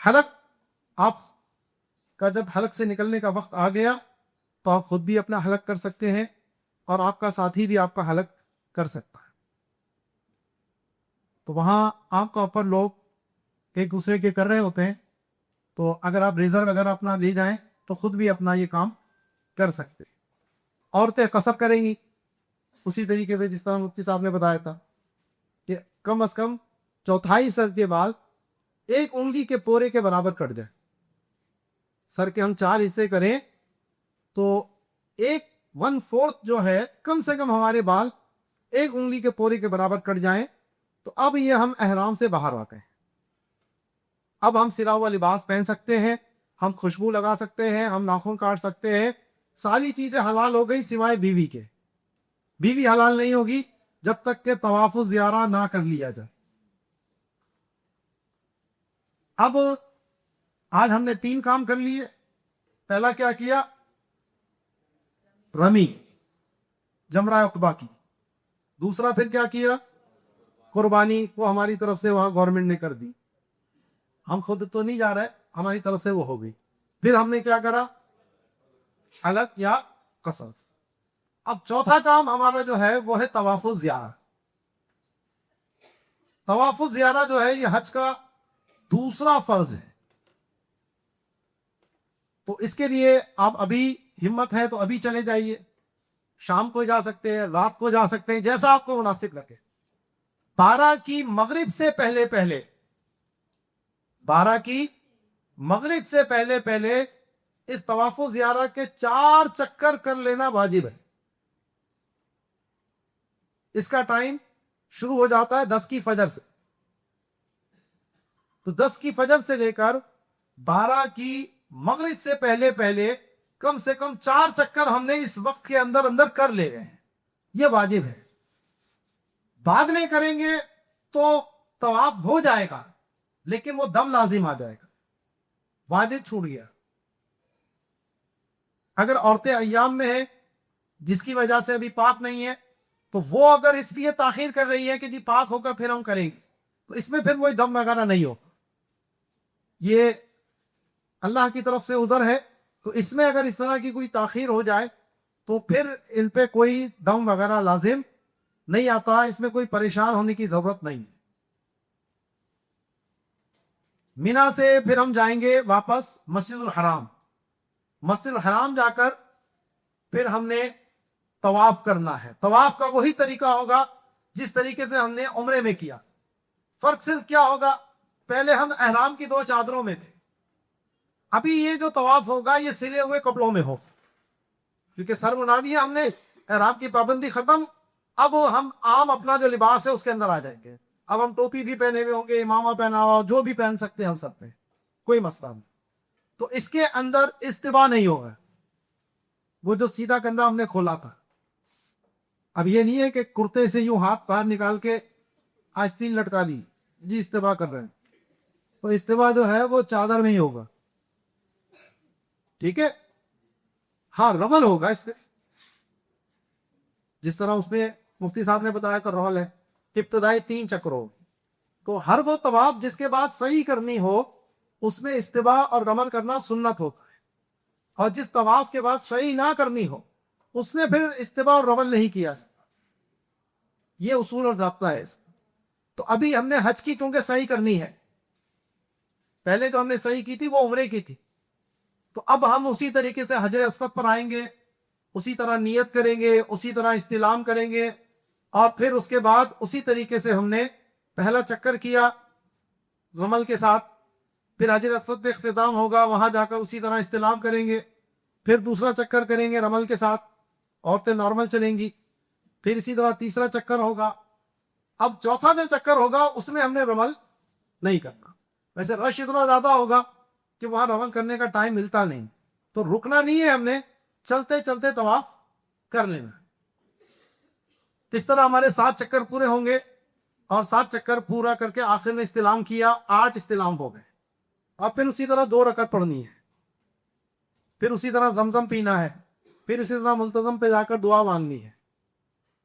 حلق آپ کا جب حلق سے نکلنے کا وقت آ گیا تو آپ خود بھی اپنا حلق کر سکتے ہیں اور آپ کا ساتھی بھی آپ کا حلق کر سکتا ہے. تو وہاں عام طور پر لوگ ایک دوسرے کے کر رہے ہوتے ہیں، تو اگر آپ ریزر وغیرہ اپنا لے جائیں تو خود بھی اپنا یہ کام کر سکتے. عورتیں قصر کریں گی اسی طریقے سے جس طرح مفتی صاحب نے بتایا تھا کہ کم از کم چوتھائی سر کے بال ایک انگلی کے پورے کے برابر کٹ جائے. سر کے ہم 4 حصے کریں تو 1/4 جو ہے کم سے کم ہمارے بال ایک انگلی کے پورے کے برابر کٹ جائیں تو اب یہ ہم احرام سے باہر آ گئے. اب ہم سلا ہوا لباس پہن سکتے ہیں، ہم خوشبو لگا سکتے ہیں، ہم ناخن کاٹ سکتے ہیں، ساری چیزیں حلال ہو گئی سوائے بیوی کے. بیوی حلال نہیں ہوگی جب تک کہ طواف الزیارہ نہ کر لیا جائے. اب آج ہم نے 3 کام کر لیے. پہلا کیا کیا؟ رمی جمرہ عقبہ کی. دوسرا پھر کیا کیا؟ قربانی، وہ ہماری طرف سے وہاں گورنمنٹ نے کر دی، ہم خود تو نہیں جا رہے، ہماری طرف سے وہ ہو گئی. پھر ہم نے کیا کرا؟ حلق یا قصص. اب چوتھا کام ہمارا جو ہے وہ ہے طواف الزیارہ. طواف الزیارہ جو ہے یہ حج کا دوسرا فرض ہے. تو اس کے لیے آپ ابھی ہمت ہے تو ابھی چلے جائیے، شام کو جا سکتے ہیں، رات کو جا سکتے ہیں، جیسا آپ کو مناسب لگے. 12 کی مغرب سے پہلے 12 کی مغرب سے پہلے اس طواف و زیارہ کے 4 چکر کر لینا واجب ہے. اس کا ٹائم شروع ہو جاتا ہے 10 کی فجر سے. تو 10 کی فجر سے لے کر 12 کی مغرب سے پہلے کم سے کم 4 چکر ہم نے اس وقت کے اندر کر لے رہے ہیں. یہ واجب ہے. بعد میں کریں گے تو طواف ہو جائے گا لیکن وہ دم لازم آ جائے گا، واجب چھوٹ گیا. اگر عورتیں ایام میں ہیں جس کی وجہ سے ابھی پاک نہیں ہے تو وہ اگر اس لیے تاخیر کر رہی ہے کہ جی پاک ہوگا پھر ہم کریں گے، تو اس میں پھر وہی دم وغیرہ نہیں ہوگا. یہ اللہ کی طرف سے عذر ہے. تو اس میں اگر اس طرح کی کوئی تاخیر ہو جائے تو پھر ان پہ کوئی دم وغیرہ لازم نہیں آتا، اس میں کوئی پریشان ہونے کی ضرورت نہیں ہے. مینا سے پھر ہم جائیں گے واپس مسجد الحرام. مسجد الحرام جا کر پھر ہم نے طواف کرنا ہے. طواف کا وہی طریقہ ہوگا جس طریقے سے ہم نے عمرے میں کیا. فرق صرف کیا ہوگا، پہلے ہم احرام کی 2 چادروں میں تھے، ابھی یہ جو طواف ہوگا یہ سلے ہوئے کپڑوں میں ہوگا، کیونکہ سر بنا دیا ہم نے، احرام کی پابندی ختم. اب ہم عام اپنا جو لباس ہے اس کے اندر آ جائیں گے. اب ہم ٹوپی بھی پہنے ہوئے ہوں گے، امامہ پہنا ہوا، جو بھی پہن سکتے ہیں ہم سب پہ، کوئی مسئلہ نہیں. تو اس کے اندر استباح نہیں ہوگا، وہ جو سیدھا کندھا ہم نے کھولا تھا. اب یہ نہیں ہے کہ کرتے سے یوں ہاتھ باہر نکال کے آستین لٹکا لی جی استباح کر رہے ہیں. تو استباح جو ہے وہ چادر میں ہی ہوگا، ٹھیک ہے. ہاں رمل ہوگا اس سے، جس طرح اس میں مفتی صاحب نے بتایا تھا رمل ہے. ابتدائی 3 چکروں، تو ہر وہ طواف جس کے بعد صحیح کرنی ہو اس میں استباح اور رمل کرنا سنت ہوتا ہے، اور جس طواف کے بعد صحیح نہ کرنی ہو اس میں پھر استباح اور رمل نہیں کیا جاتا. یہ اصول اور ضابطہ ہے اس کا. تو ابھی ہم نے حج کی کیونکہ صحیح کرنی ہے، پہلے جو ہم نے صحیح کی تھی وہ عمرے کی تھی، تو اب ہم اسی طریقے سے حجر اسود پر آئیں گے، اسی طرح نیت کریں گے، اسی طرح استلام کریں گے، اور پھر اس کے بعد اسی طریقے سے ہم نے پہلا چکر کیا رمل کے ساتھ، پھر حجر اسود پہ اختتام ہوگا، وہاں جا کر اسی طرح استلام کریں گے، پھر دوسرا چکر کریں گے رمل کے ساتھ، عورتیں نارمل چلیں گی، پھر اسی طرح تیسرا چکر ہوگا. اب چوتھا جو چکر ہوگا اس میں ہم نے رمل نہیں کرنا. ویسے رش اتنا زیادہ ہوگا کہ وہاں رمل کرنے کا ٹائم ملتا نہیں، تو رکنا نہیں ہے، ہم نے چلتے چلتے طواف کر لینا ہے. اس طرح ہمارے 7 چکر پورے ہوں گے، اور 7 چکر پورا کر کے آخر میں استلام کیا، 8 استلام ہو گئے. اور پھر اسی طرح 2 رکعت پڑھنی ہے، پھر اسی طرح زمزم پینا ہے، پھر اسی طرح ملتزم پہ جا کر دعا مانگنی ہے،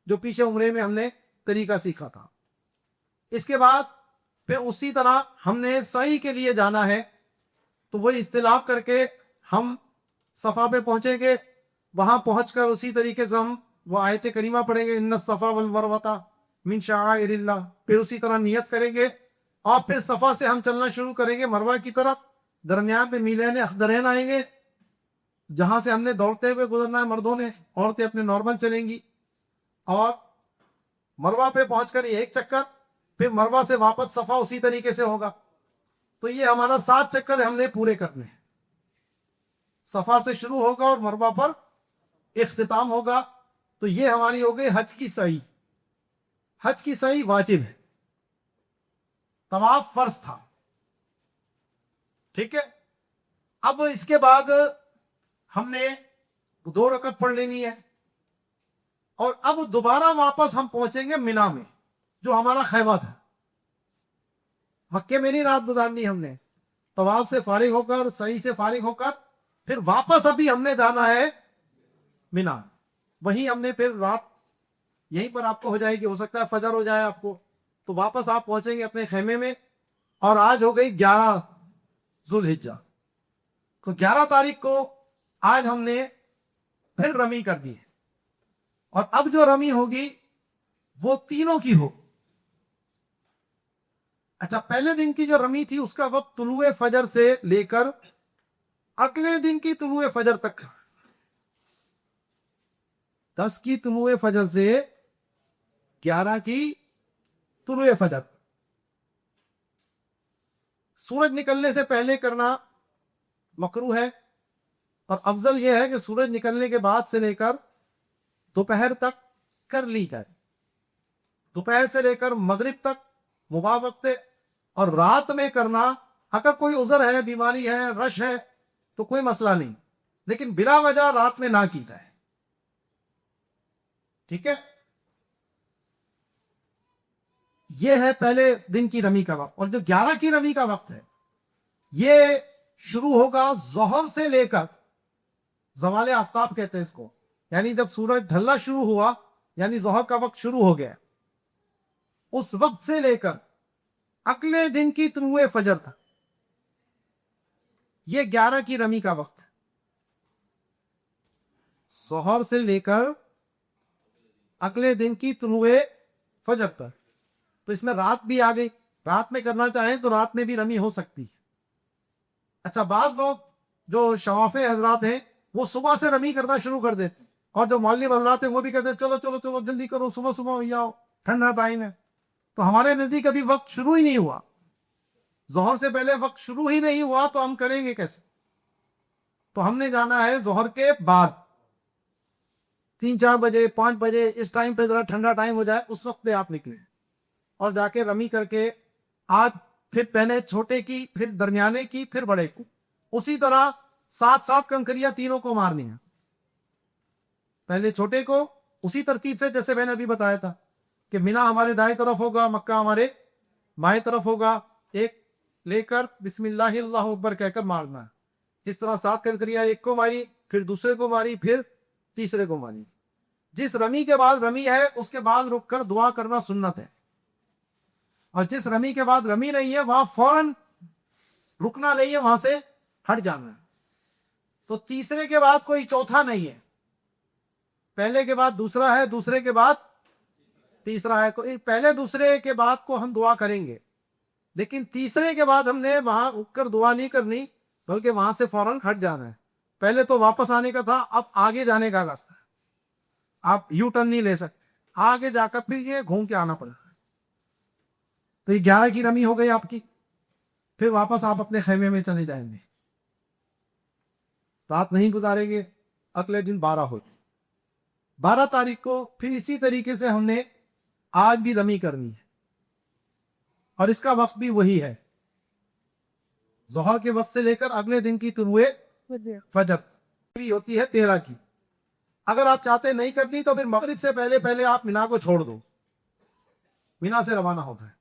جو پیچھے عمرے میں ہم نے طریقہ سیکھا تھا. اس کے بعد پھر اسی طرح ہم نے سعی کے لیے جانا ہے تو وہی استلام کر کے ہم صفا پہ پہنچیں گے. وہاں پہنچ کر اسی طریقے سے ہم وہ آیت کریمہ پڑھیں گے ان الصفا والمروہ من شعائر اللہ. پھر اسی طرح نیت کریں گے اور پھر صفا سے ہم چلنا شروع کریں گے مروہ کی طرف. درمیان پہ میلین اخضرین آئیں گے جہاں سے ہم نے دوڑتے ہوئے گزرنا ہے مردوں نے, عورتیں اپنے نارمل چلیں گی. اور مروہ پہ پہنچ کر یہ ایک چکر, پھر مروہ سے واپس صفا اسی طریقے سے ہوگا. تو یہ ہمارا 7 چکر ہم نے پورے کرنے ہیں. صفا سے شروع ہوگا اور مروہ پر اختتام ہوگا. تو یہ ہماری ہو گئی حج کی سعی. حج کی سعی واجب ہے, طواف فرض تھا. ٹھیک ہے. اب اس کے بعد ہم نے 2 رکعت پڑھ لینی ہے اور اب دوبارہ واپس ہم پہنچیں گے مینا میں جو ہمارا خیمہ تھا. مکے میں نہیں رات گزارنی ہم نے. طواف سے فارغ ہو کر, سعی سے فارغ ہو کر پھر واپس ابھی ہم نے جانا ہے مینا. وہیں ہم نے پھر رات یہیں پر آپ کو ہو جائے گی. ہو سکتا ہے فجر ہو جائے آپ کو, تو واپس آپ پہنچیں گے اپنے خیمے میں. اور آج ہو گئی 11 ذوالحجہ. تو 11 تاریخ کو آج ہم نے پھر رمی کر دی ہے. اور اب جو رمی ہوگی وہ تینوں کی ہو. اچھا, پہلے دن کی جو رمی تھی اس کا وقت طلوع فجر سے لے کر اگلے دن کی طلوع فجر تک. 10 کی طلوع فجر سے 11 کی طلوع فجر. سورج نکلنے سے پہلے کرنا مکروہ ہے, اور افضل یہ ہے کہ سورج نکلنے کے بعد سے لے کر دوپہر تک کر لی جائے. دوپہر سے لے کر مغرب تک مباح وقت ہے. اور رات میں کرنا اگر کوئی عذر ہے, بیماری ہے, رش ہے تو کوئی مسئلہ نہیں, لیکن بلا وجہ رات میں نہ کی جائے. ٹھیک ہے. یہ ہے پہلے دن کی رمی کا وقت. اور جو 11 کی رمی کا وقت ہے یہ شروع ہوگا ظہر سے لے کر زوال آفتاب کہتے ہیں اس کو, یعنی جب سورج ڈھلنا شروع ہوا یعنی ظہر کا وقت شروع ہو گیا, اس وقت سے لے کر اگلے دن کی طلوع فجر تک یہ 11 کی رمی کا وقت ہے. ظہر سے لے کر اگلے دن کی طلوع فجر تک. تو اس میں رات بھی آ گئی. رات میں کرنا چاہیں تو رات میں بھی رمی ہو سکتی ہے. اچھا, بعض لوگ جو شواف حضرات ہیں وہ صبح سے رمی کرنا شروع کر دیتے ہیں, اور جو معلم حضرات ہیں وہ بھی کہتے ہیں چلو چلو چلو جلدی کرو, صبح صبح ہی آؤ, ٹھنڈا ٹائم ہے. تو ہمارے نزدیک ابھی وقت شروع ہی نہیں ہوا, ظہر سے پہلے وقت شروع ہی نہیں ہوا, تو ہم کریں گے کیسے؟ تو ہم نے جانا ہے ظہر کے بعد 3-4 بجے 5 بجے, اس ٹائم پہ ذرا ٹھنڈا ٹائم ہو جائے, اس وقت پہ آپ نکلیں اور جا کے رمی کر کے آج پھر پہلے چھوٹے کی, پھر درمیانے کی, پھر بڑے کی. اسی طرح 7 کنکریاں تینوں کو مارنی ہیں. پہلے چھوٹے کو اسی ترتیب سے جیسے میں نے ابھی بتایا تھا کہ مینا ہمارے دائیں طرف ہوگا, مکہ ہمارے بائیں طرف ہوگا. ایک لے کر بسم اللہ اللہ اکبر کہہ کر مارنا ہے. جس طرح 7 کنکریاں ایک کو ماری, پھر دوسرے کو ماری, پھر تیسرے کو ماری. جس رمی کے بعد رمی ہے اس کے بعد رک کر دعا کرنا سنت ہے, اور جس رمی کے بعد رمی نہیں ہے وہاں فوراً رکنا نہیں ہے, وہاں سے ہٹ جانا ہے. تو تیسرے کے بعد کوئی چوتھا نہیں ہے, پہلے کے بعد دوسرا ہے, دوسرے کے بعد تیسرا ہے. تو ان پہلے دوسرے کے بعد کو ہم دعا کریں گے, لیکن تیسرے کے بعد ہم نے وہاں رک کر دعا نہیں کرنی, بلکہ وہاں سے فوراً ہٹ جانا ہے. پہلے تو واپس آنے کا تھا, اب آگے جانے کا راستہ ہے. آپ یو ٹرن نہیں لے سکتے, آگے جا کر پھر یہ گھوم کے آنا پڑے گا. تو یہ 11 کی رمی ہو گئی آپ کی. پھر واپس آپ اپنے خیمے میں چلے جائیں گے, رات نہیں گزاریں گے. اگلے دن 12 ہوگی. 12 تاریخ کو پھر اسی طریقے سے ہم نے آج بھی رمی کرنی ہے, اور اس کا وقت بھی وہی ہے, ظہر کے وقت سے لے کر اگلے دن کی طلوع فجر بھی ہوتی ہے 13 کی. اگر آپ چاہتے نہیں کرنی تو پھر مغرب سے پہلے پہلے آپ مینا کو چھوڑ دو, مینا سے روانہ ہوتا ہے.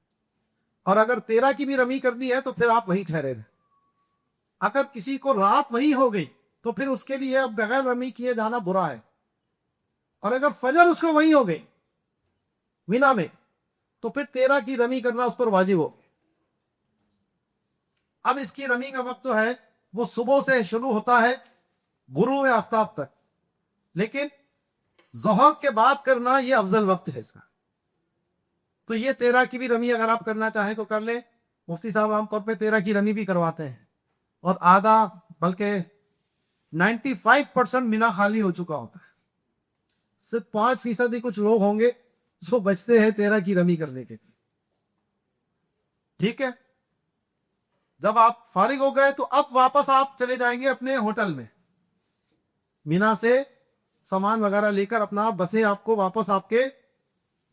اور اگر 13 کی بھی رمی کرنی ہے تو پھر آپ وہیں ٹھہرے رہیں. اگر کسی کو رات وہی ہو گئی تو پھر اس کے لیے اب بغیر رمی کیے جانا برا ہے. اور اگر فجر اس کو وہی ہو گئی مینا میں تو پھر 13 کی رمی کرنا اس پر واجب ہو. اب اس کی رمی کا وقت تو ہے وہ صبح سے شروع ہوتا ہے غروب آفتاب تک، لیکن ظہر کے بعد کرنا یہ افضل وقت ہے اس کا. تو یہ 13 کی بھی رمی اگر آپ کرنا چاہیں تو کر لیں. مفتی صاحب عام طور پہ 13 کی رمی بھی کرواتے ہیں، اور آدھا بلکہ 95% مینا خالی ہو چکا ہوتا ہے. صرف 5% ہی کچھ لوگ ہوں گے جو بچتے ہیں 13 کی رمی کرنے کے لیے. ٹھیک ہے، جب آپ فارغ ہو گئے تو اب واپس آپ چلے جائیں گے اپنے ہوٹل میں، مینا سے سامان وغیرہ لے کر اپنا بسیں آپ کو واپس آپ کے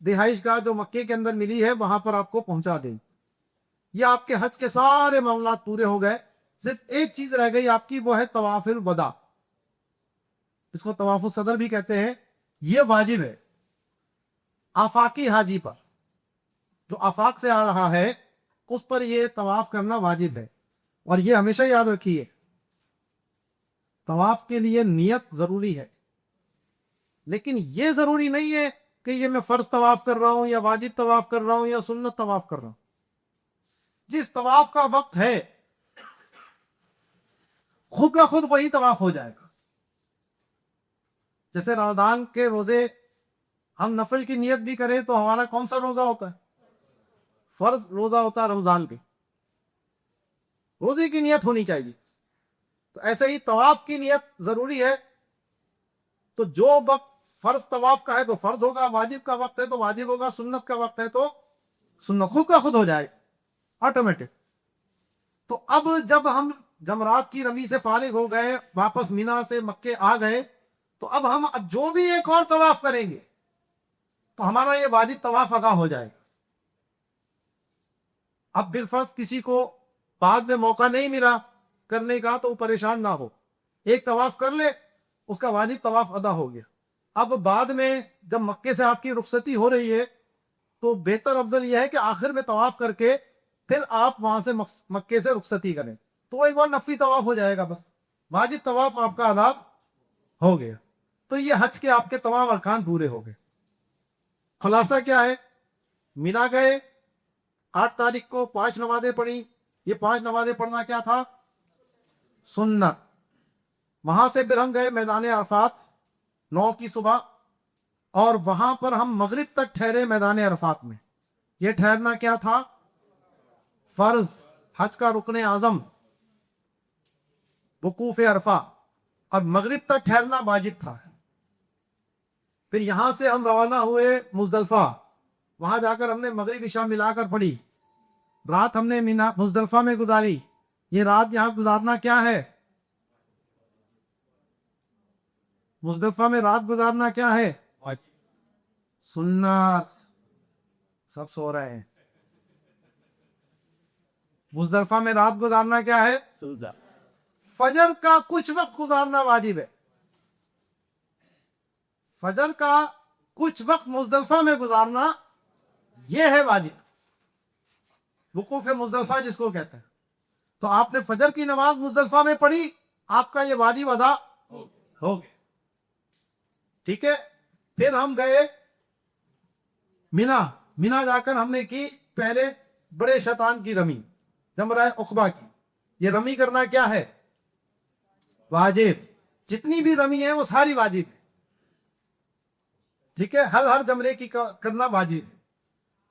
رہائش گاہ جو مکے کے اندر ملی ہے وہاں پر آپ کو پہنچا دیں. یہ آپ کے حج کے سارے معاملات پورے ہو گئے. صرف ایک چیز رہ گئی آپ کی، وہ ہے طواف الوداع. اس کو طواف الصدر بھی کہتے ہیں. یہ واجب ہے آفاقی حاجی پر، جو آفاق سے آ رہا ہے اس پر یہ طواف کرنا واجب ہے. اور یہ ہمیشہ یاد رکھیے، طواف کے لیے نیت ضروری ہے، لیکن یہ ضروری نہیں ہے کہ یہ میں فرض طواف کر رہا ہوں یا واجب طواف کر رہا ہوں یا سنت طواف کر رہا ہوں. جس طواف کا وقت ہے خود بخود وہی طواف ہو جائے گا. جیسے رمضان کے روزے ہم نفل کی نیت بھی کریں تو ہمارا کون سا روزہ ہوتا ہے؟ فرض روزہ ہوتا ہے رمضان کے، روزے کی نیت ہونی چاہیے. تو ایسے ہی طواف کی نیت ضروری ہے. تو جو وقت فرض طواف کا ہے تو فرض ہوگا، واجب کا وقت ہے تو واجب ہوگا، سنت کا وقت ہے تو سنت خود کا خود ہو جائے آٹومیٹک. تو اب جب ہم جمرات کی رمی سے فارغ ہو گئے، واپس مینا سے مکے آ گئے، تو اب ہم جو بھی ایک اور طواف کریں گے تو ہمارا یہ واجب طواف ادا ہو جائے گا. اب بالفرض کسی کو بعد میں موقع نہیں ملا کرنے کا تو وہ پریشان نہ ہو، ایک طواف کر لے، اس کا واجب طواف ادا ہو گیا. اب بعد میں جب مکے سے آپ کی رخصتی ہو رہی ہے تو بہتر افضل یہ ہے کہ آخر میں طواف کر کے پھر آپ وہاں سے مکے سے رخصتی کریں، تو ایک بار نفلی طواف ہو جائے گا، بس واجب طواف آپ کا ادا ہو گیا. تو یہ حج کے آپ کے تمام ارکان پورے ہو گئے. خلاصہ کیا ہے؟ مینا گئے 8 تاریخ کو 5 نمازیں پڑھی. یہ 5 نمازیں پڑھنا کیا تھا؟ سنت. وہاں سے پھر ہم گئے میدان عرفات 9 کی صبح، اور وہاں پر ہم مغرب تک ٹھہرے میدان عرفات میں. یہ ٹھہرنا کیا تھا؟ فرض، حج کا رکن اعظم وقوف عرفہ. اب مغرب تک ٹھہرنا واجب تھا. پھر یہاں سے ہم روانہ ہوئے مزدلفہ. وہاں جا کر ہم نے مغرب عشاء ملا کر پڑھی. رات ہم نے مزدلفہ میں گزاری. یہ رات یہاں گزارنا کیا ہے؟ مزدلفہ میں رات گزارنا کیا ہے؟ سنت. سب سو رہے ہیں. مزدلفہ میں رات گزارنا کیا ہے؟ فجر کا کچھ وقت گزارنا واجب ہے. فجر کا کچھ وقت مزدلفہ میں گزارنا یہ ہے واجب، وقوف مزدلفہ جس کو کہتے ہیں. تو آپ نے فجر کی نماز مزدلفہ میں پڑھی، آپ کا یہ واجب ادا ہو گیا. ٹھیک ہے. پھر ہم گئے مینا جا کر ہم نے کی پہلے بڑے شیطان کی رمی، جمرہ عقبہ کی. یہ رمی کرنا کیا ہے؟ واجب. جتنی بھی رمی ہے وہ ساری واجب ہے. ٹھیک ہے، ہر جمرے کی کرنا واجب ہے.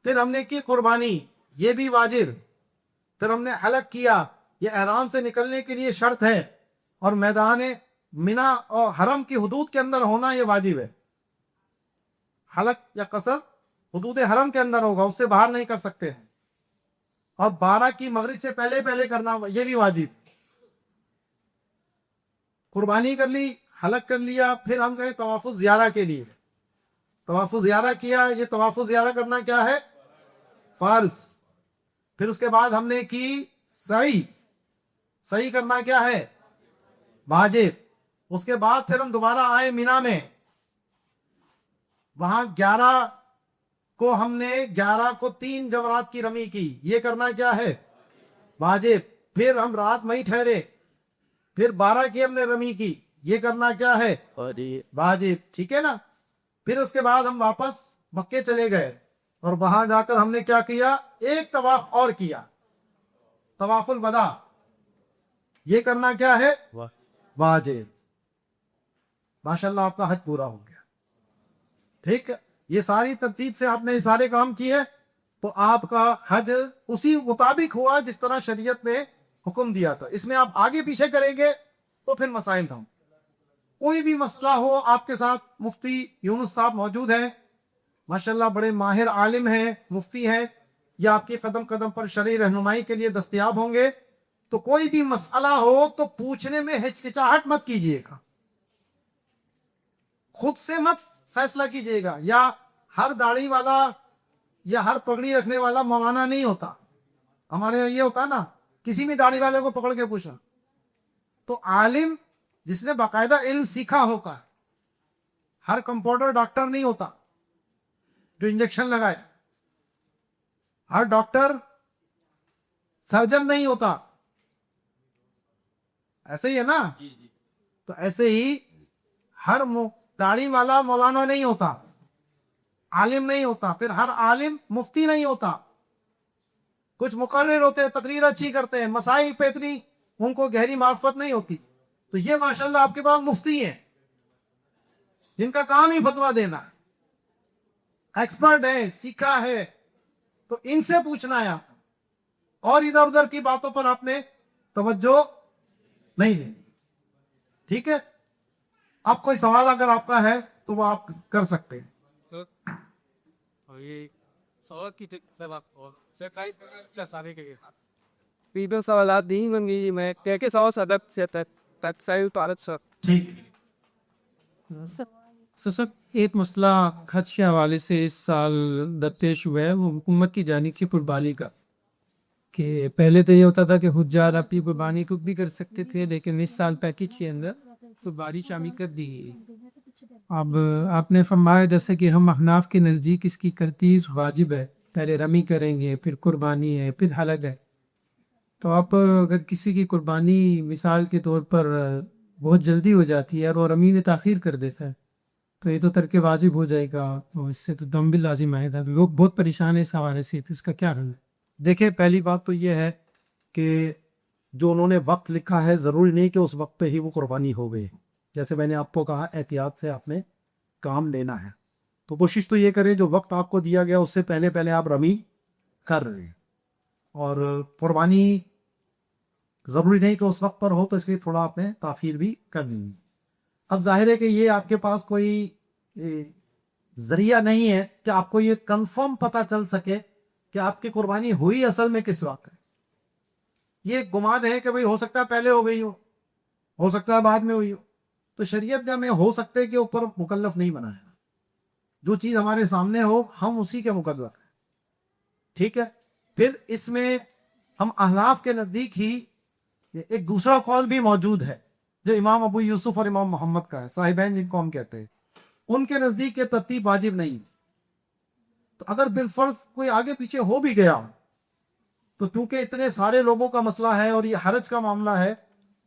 پھر ہم نے کی قربانی، یہ بھی واجب. پھر ہم نے حلق کیا، یہ احرام سے نکلنے کے لیے شرط ہے، اور میدان مینا اور حرم کی حدود کے اندر ہونا یہ واجب ہے. حلق یا قصر حدود حرم کے اندر ہوگا، اس سے باہر نہیں کر سکتے ہیں. اور 12 کی مغرب سے پہلے کرنا یہ بھی واجب. قربانی کر لی، حلق کر لیا. پھر ہم گئے طواف الزیارہ کے لیے. طواف الزیارہ کیا. یہ طواف الزیارہ کرنا کیا ہے؟ فرض. پھر اس کے بعد ہم نے کی سعی کرنا کیا ہے؟ واجب. اس کے بعد پھر ہم دوبارہ آئے مینا میں. وہاں 11 کو ہم نے 3 جمرات کی رمی کی. یہ کرنا کیا ہے؟ واجب. پھر ہم رات میں ہی ٹھہرے. پھر 12 کی ہم نے رمی کی. یہ کرنا کیا ہے؟ واجب. ٹھیک ہے نا. پھر اس کے بعد ہم واپس مکے چلے گئے، اور وہاں جا کر ہم نے کیا کیا؟ ایک طواف اور کیا، طواف الوداع. یہ کرنا کیا ہے؟ واہ واجب. ماشاءاللہ آپ کا حج پورا ہو گیا. ٹھیک ہے، یہ ساری ترتیب سے آپ نے یہ سارے کام کیے تو آپ کا حج اسی مطابق ہوا جس طرح شریعت نے حکم دیا تھا. اس میں آپ آگے پیچھے کریں گے تو پھر مسائل تھا. کوئی بھی مسئلہ ہو، آپ کے ساتھ مفتی یونس صاحب موجود ہیں، ماشاءاللہ بڑے ماہر عالم ہیں، مفتی ہیں، یا آپ کے قدم قدم پر شرعی رہنمائی کے لیے دستیاب ہوں گے. تو کوئی بھی مسئلہ ہو تو پوچھنے میں ہچکچاہٹ مت کیجیے گا، خود سے مت فیصلہ کیجیے گا. یا ہر داڑھی والا یا ہر پگڑی رکھنے والا مولانا نہیں ہوتا. ہمارے یہاں یہ ہوتا نا، کسی بھی داڑھی والے کو پکڑ کے پوچھا. تو عالم جس نے باقاعدہ علم سیکھا ہوگا، ہر کمپاؤنڈر ڈاکٹر نہیں ہوتا جو انجیکشن لگائے، ہر ڈاکٹر سرجن نہیں ہوتا. ایسے ہی ہے نا؟ تو ایسے ہی ہر داڑھی والا مولانا نہیں ہوتا، عالم نہیں ہوتا. پھر ہر عالم مفتی نہیں ہوتا. کچھ مقرر ہوتے ہیں، تقریر اچھی کرتے ہیں، مسائل پہ اتنی ان کو گہری معرفت نہیں ہوتی. تو یہ ماشاءاللہ آپ کے پاس مفتی ہیں جن کا کام ہی فتویٰ دینا ہے، ایکسپرٹ ہے، سیکھا ہے. تو ان سے پوچھنا ہے آپ کو، اور ادھر ادھر کی باتوں پر آپ نے توجہ نہیں دینی. ٹھیک ہے؟ اب کوئی سوال اگر آپ کا ہے تو وہ آپ کر سکتے ہیں. اور یہ سوال کی کیا سارے کے پیپل سوالات نہیں بن گئی. میں کہہ کے سوال ادب سے تک سائل پارت سر. ٹھیک ہے. سر ایک مسئلہ حج کے حوالے سے اس سال درپیش ہوا ہے، وہ حکومت کی جانب سے قربانی کا. کہ پہلے تو یہ ہوتا تھا کہ حجاج اپنی قربانی کو بھی کر سکتے تھے، لیکن اس سال پیکیج کے اندر قربانی شامل کر دی گئی. اب آپ نے فرمایا جیسے کہ ہم احناف کے نزدیک اس کی ترتیب واجب ہے، پہلے رمی کریں گے، پھر قربانی ہے، پھر حلق ہے. تو آپ اگر کسی کی قربانی مثال کے طور پر بہت جلدی ہو جاتی ہے اور رمی میں تاخیر کر دیتا ہے تو یہ تو ترک واجب ہو جائے گا، تو اس سے تو دم بھی لازم آئے گا. لوگ بہت پریشان ہیں اس حوالے سے، تو اس کا کیا حل ہے؟ دیکھیں، پہلی بات تو یہ ہے کہ جو انہوں نے وقت لکھا ہے ضروری نہیں کہ اس وقت پہ ہی وہ قربانی ہو گئی. جیسے میں نے آپ کو کہا احتیاط سے آپ نے کام لینا ہے. تو کوشش تو یہ کریں جو وقت آپ کو دیا گیا اس سے پہلے پہلے آپ رمی کر رہے ہیں. اور قربانی ضروری نہیں کہ اس وقت پر ہو، تو اس لیے تھوڑا آپ نے تاخیر بھی کرنی ہے. اب ظاہر ہے کہ یہ آپ کے پاس کوئی ذریعہ نہیں ہے کہ آپ کو یہ کنفرم پتہ چل سکے کہ آپ کی قربانی ہوئی اصل میں کس وقت ہے. یہ ایک گمان ہے کہ بھئی ہو سکتا ہے پہلے ہو گئی ہو سکتا ہے بعد میں ہوئی ہو. تو شریعت نے ہمیں ہو سکتے کے اوپر مکلف نہیں بنایا. جو چیز ہمارے سامنے ہو ہم اسی کے مکلف ہیں. ٹھیک ہے؟ پھر اس میں ہم احناف کے نزدیک ہی ایک دوسرا قول بھی موجود ہے جو امام ابو یوسف اور امام محمد کا ہے، صاحبین جن کو ہم کہتے ہیں. ان کے نزدیک یہ ترتیب واجب نہیں. تو اگر بالفرض کوئی آگے پیچھے ہو بھی گیا تو کیونکہ اتنے سارے لوگوں کا مسئلہ ہے اور یہ حرج کا معاملہ ہے،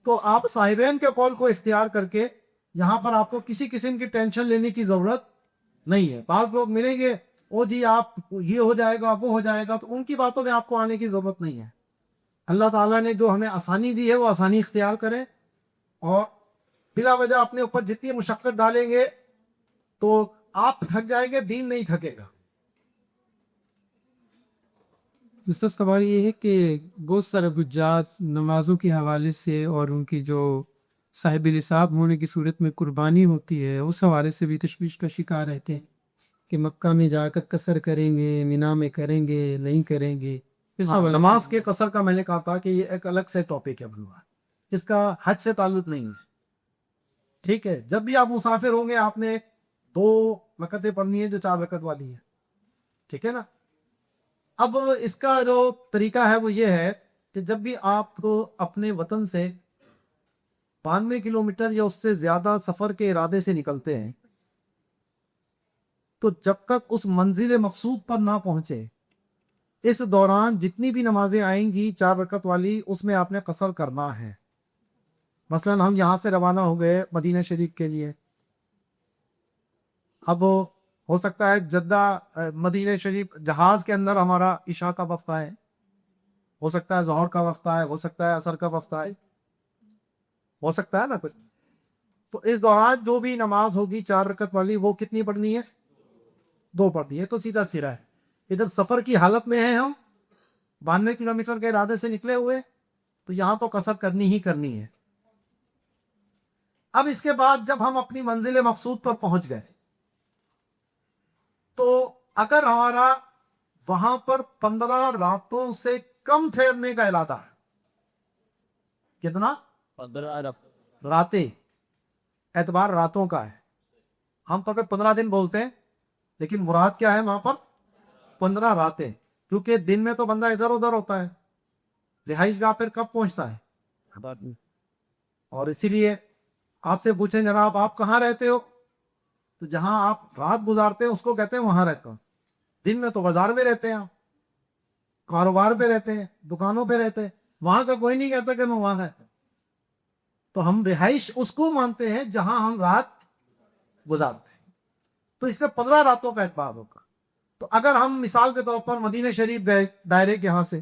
تو آپ صاحبین کے قول کو اختیار کر کے یہاں پر آپ کو کسی قسم کی ٹینشن لینے کی ضرورت نہیں ہے. بعض لوگ ملیں گے، او جی آپ یہ ہو جائے گا وہ ہو جائے گا، تو ان کی باتوں میں آپ کو آنے کی ضرورت نہیں ہے. اللہ تعالیٰ نے جو ہمیں آسانی دی ہے وہ آسانی اختیار کریں، اور بلا وجہ اپنے اوپر جتنی مشقت ڈالیں گے تو آپ تھک جائیں گے، دین نہیں تھکے گا. دوسرا سوال یہ ہے کہ بہت سارے حجاج نمازوں کے حوالے سے اور ان کی جو صاحب نصاب ہونے کی صورت میں قربانی ہوتی ہے اس حوالے سے بھی تشویش کا شکار رہتے ہیں کہ مکہ میں جا کر قصر کریں گے، مینا میں کریں گے، نہیں کریں گے. اس حوالے سے نماز کے قصر کا میں نے کہا تھا کہ یہ ایک الگ سے ٹاپک ہے بلوا، اس کا حج سے تعلق نہیں ہے. ٹھیک ہے؟ جب بھی آپ مسافر ہوں گے آپ نے 2 رکعتیں پڑھنی ہے جو 4 رکعت والی ہے. ٹھیک ہے نا؟ اب اس کا جو طریقہ ہے وہ یہ ہے کہ جب بھی آپ اپنے وطن سے 92 کلومیٹر یا اس سے زیادہ سفر کے ارادے سے نکلتے ہیں تو جب تک اس منزل مقصود پر نہ پہنچے اس دوران جتنی بھی نمازیں آئیں گی 4 رکعت والی اس میں آپ نے قصر کرنا ہے. مثلا ہم یہاں سے روانہ ہو گئے مدینہ شریف کے لیے، اب ہو سکتا ہے جدہ مدینہ شریف جہاز کے اندر ہمارا عشاء کا وقت آئے، ہو سکتا ہے ظہر کا وقت آئے، ہو سکتا ہے عصر کا وقت آئے. ہو سکتا ہے نا کچھ. تو اس دوران جو بھی نماز ہوگی 4 رکعت والی وہ کتنی پڑھنی ہے؟ 2 پڑھنی ہے. تو سیدھا سرا ہے. ادھر سفر کی حالت میں ہیں ہم، 92 کلومیٹر کے ارادے سے نکلے ہوئے، تو یہاں تو قصر کرنی ہی کرنی ہے. اب اس کے بعد جب ہم اپنی منزل مقصود پر پہنچ گئے تو اگر ہمارا وہاں پر 15 راتوں سے کم ٹھہرنے کا ارادہ ہے، کتنا؟ 15 راتیں، اعتبار راتوں کا ہے. ہم تو 15 دن بولتے ہیں، لیکن مراد کیا ہے وہاں پر؟ 15 راتیں. کیونکہ دن میں تو بندہ ادھر ادھر ہوتا ہے، رہائش گاہ پھر کب پہنچتا ہے؟ اور اسی لیے آپ سے پوچھیں جناب آپ کہاں رہتے ہو، تو جہاں آپ رات گزارتے ہیں اس کو کہتے ہیں وہاں رہتا ہوں. دن میں تو بازار میں رہتے ہیں، کاروبار پہ رہتے ہیں، دکانوں پہ رہتے ہیں، وہاں کا کوئی نہیں کہتا کہ میں وہاں رہتا ہوں. تو ہم رہائش اس کو مانتے ہیں جہاں ہم رات گزارتے ہیں. تو اس میں 15 راتوں کا اعتبار ہوگا. تو اگر ہم مثال کے طور پر مدینہ شریف گئے ڈائریکٹ یہاں سے،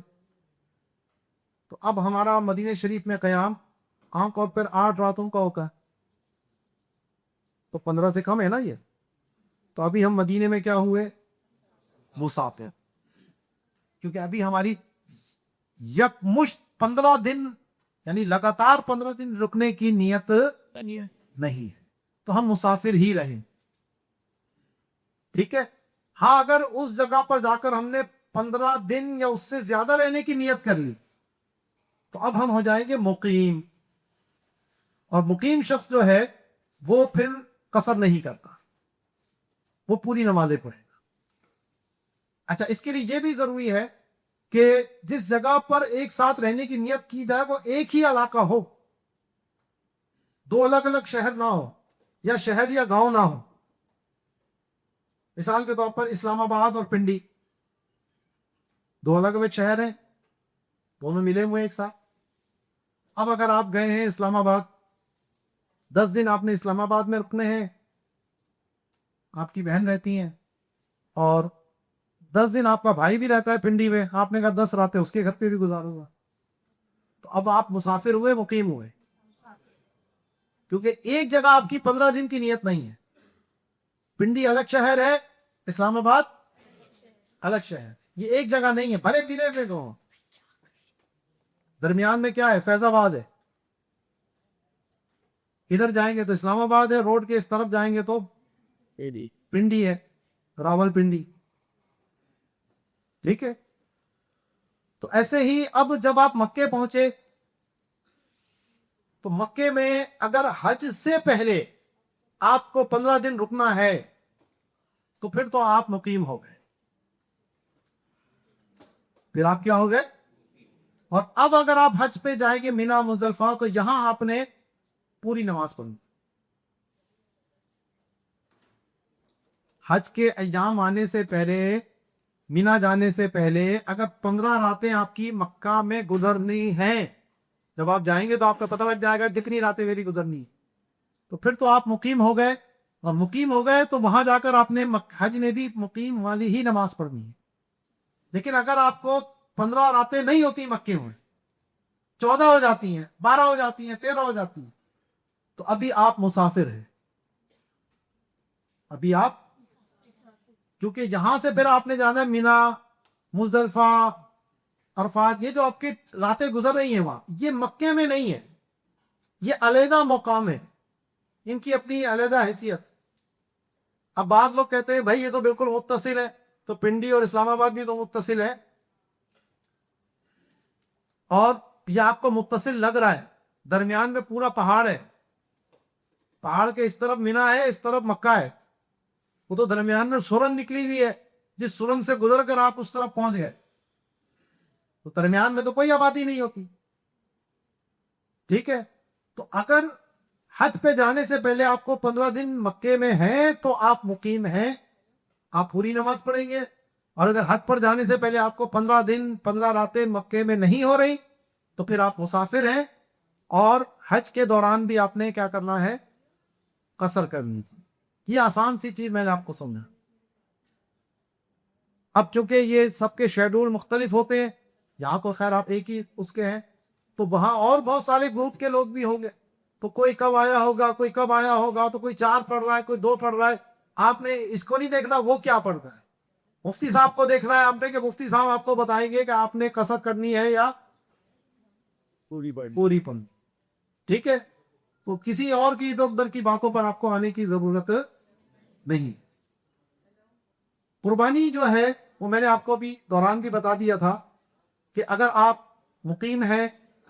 تو اب ہمارا مدینہ شریف میں قیام عام طور پر 8 راتوں کا ہوتا ہے، تو 15 سے کم ہے نا یہ. تو ابھی ہم مدینے میں کیا ہوئے؟ مسافر. کیونکہ ابھی ہماری یکمشت 15 دن یعنی لگاتار 15 دن رکنے کی نیت نہیں ہے، تو ہم مسافر ہی رہیں. ٹھیک ہے. ہاں اگر اس جگہ پر جا کر ہم نے 15 دن یا اس سے زیادہ رہنے کی نیت کر لی تو اب ہم ہو جائیں گے مقیم. اور مقیم شخص جو ہے وہ پھر قصر نہیں کرتا، وہ پوری نمازیں پڑھے گا. اچھا، اس کے لیے یہ بھی ضروری ہے کہ جس جگہ پر ایک ساتھ رہنے کی نیت کی جائے وہ ایک ہی علاقہ ہو، 2 الگ الگ شہر نہ ہو، یا شہر یا گاؤں نہ ہو. مثال کے طور پر اسلام آباد اور پنڈی 2 الگ الگ شہر ہیں، دونوں ملے ہوئے ایک ساتھ. اب اگر آپ گئے ہیں اسلام آباد، 10 دن آپ نے اسلام آباد میں رکنے ہیں، آپ کی بہن رہتی ہیں، اور 10 دن آپ کا بھائی بھی رہتا ہے پنڈی میں، آپ نے کہا 10 راتیں اس کے گھر پہ بھی گزاروں گا، تو اب آپ مسافر ہوئے مقیم ہوئے. کیونکہ ایک جگہ آپ کی 15 دن کی نیت نہیں ہے. پنڈی الگ شہر ہے، اسلام آباد الگ شہر، یہ ایک جگہ نہیں ہے. بھلے ضلع میں دو، درمیان میں کیا ہے؟ فیض آباد ہے. ادھر جائیں گے تو اسلام آباد ہے، روڈ کے اس طرف جائیں گے تو پنڈی ہے، راول پنڈی. ٹھیک ہے. تو ایسے ہی اب جب آپ مکے پہنچے تو مکے میں اگر حج سے پہلے آپ کو 15 دن رکنا ہے تو پھر تو آپ مقیم ہو گئے، پھر آپ کیا ہو گئے. اور اب اگر آپ حج پہ جائیں گے مینا مزدلفہ تو یہاں آپ نے پوری نماز پڑھنی. حج کے ایام آنے سے پہلے، مینا جانے سے پہلے اگر 15 راتیں آپ کی مکہ میں گزرنی ہیں، جب آپ جائیں گے تو آپ کو پتہ لگ جائے گا کتنی راتیں میری گزرنی ہیں، تو پھر تو آپ مقیم ہو گئے. اور مقیم ہو گئے تو وہاں جا کر آپ نے حج میں بھی مقیم والی ہی نماز پڑھنی ہے. لیکن اگر آپ کو 15 راتیں نہیں ہوتی مکے میں، 14 ہو جاتی ہیں، 12 ہو جاتی ہیں، 13 ہو جاتی ہیں، تو ابھی آپ مسافر ہیں. ابھی آپ، کیونکہ یہاں سے پھر آپ نے جانا ہے مینا، مزدلفہ، عرفات. یہ جو آپ کی راتیں گزر رہی ہیں وہاں، یہ مکے میں نہیں ہے، یہ علیحدہ مقام ہے، ان کی اپنی علیحدہ حیثیت. اب بعض لوگ کہتے ہیں بھائی یہ تو بالکل متصل ہے، تو پنڈی اور اسلام آباد بھی تو متصل ہے، اور یہ آپ کو متصل لگ رہا ہے، درمیان میں پورا پہاڑ ہے، پہاڑ کے اس طرف مینا ہے، اس طرف مکہ ہے، وہ تو درمیان میں سرنگ نکلی ہوئی ہے، جس سرنگ سے گزر کر آپ اس طرف پہنچ گئے، تو درمیان میں تو کوئی آبادی نہیں ہوتی. ٹھیک ہے. تو اگر حج پہ جانے سے پہلے آپ کو 15 دن مکے میں ہیں تو آپ مقیم ہیں، آپ پوری نماز پڑھیں گے. اور اگر حج پر جانے سے پہلے آپ کو 15 دن 15 راتیں مکے میں نہیں ہو رہی تو پھر آپ مسافر ہیں، اور حج کے دوران بھی آپ نے کیا کرنا ہے؟ قصر کرنی. یہ آسان سی چیز میں نے آپ کو سمجھا. اب چونکہ یہ سب کے شیڈول مختلف ہوتے ہیں، یہاں تو خیر آپ ایک ہی اس کے ہیں، تو وہاں اور بہت سارے گروپ کے لوگ بھی ہوں گے. تو کوئی کب آیا ہوگا، کوئی کب آیا ہوگا، تو کوئی 4 پڑھ رہا ہے، کوئی 2 پڑھ رہا ہے. آپ نے اس کو نہیں دیکھنا وہ کیا پڑھتا ہے. مفتی صاحب کو دیکھنا ہے آپ نے کہ مفتی صاحب آپ کو بتائیں گے کہ آپ نے قصر کرنی ہے یا پوری پڑھنی. ٹھیک ہے. تو کسی اور کی ادھر ادھر کی باتوں پر آپ کو آنے کی ضرورت نہیں. قربانی جو ہے وہ میں نے آپ کو بھی دوران بھی بتا دیا تھا کہ اگر آپ مقیم ہیں،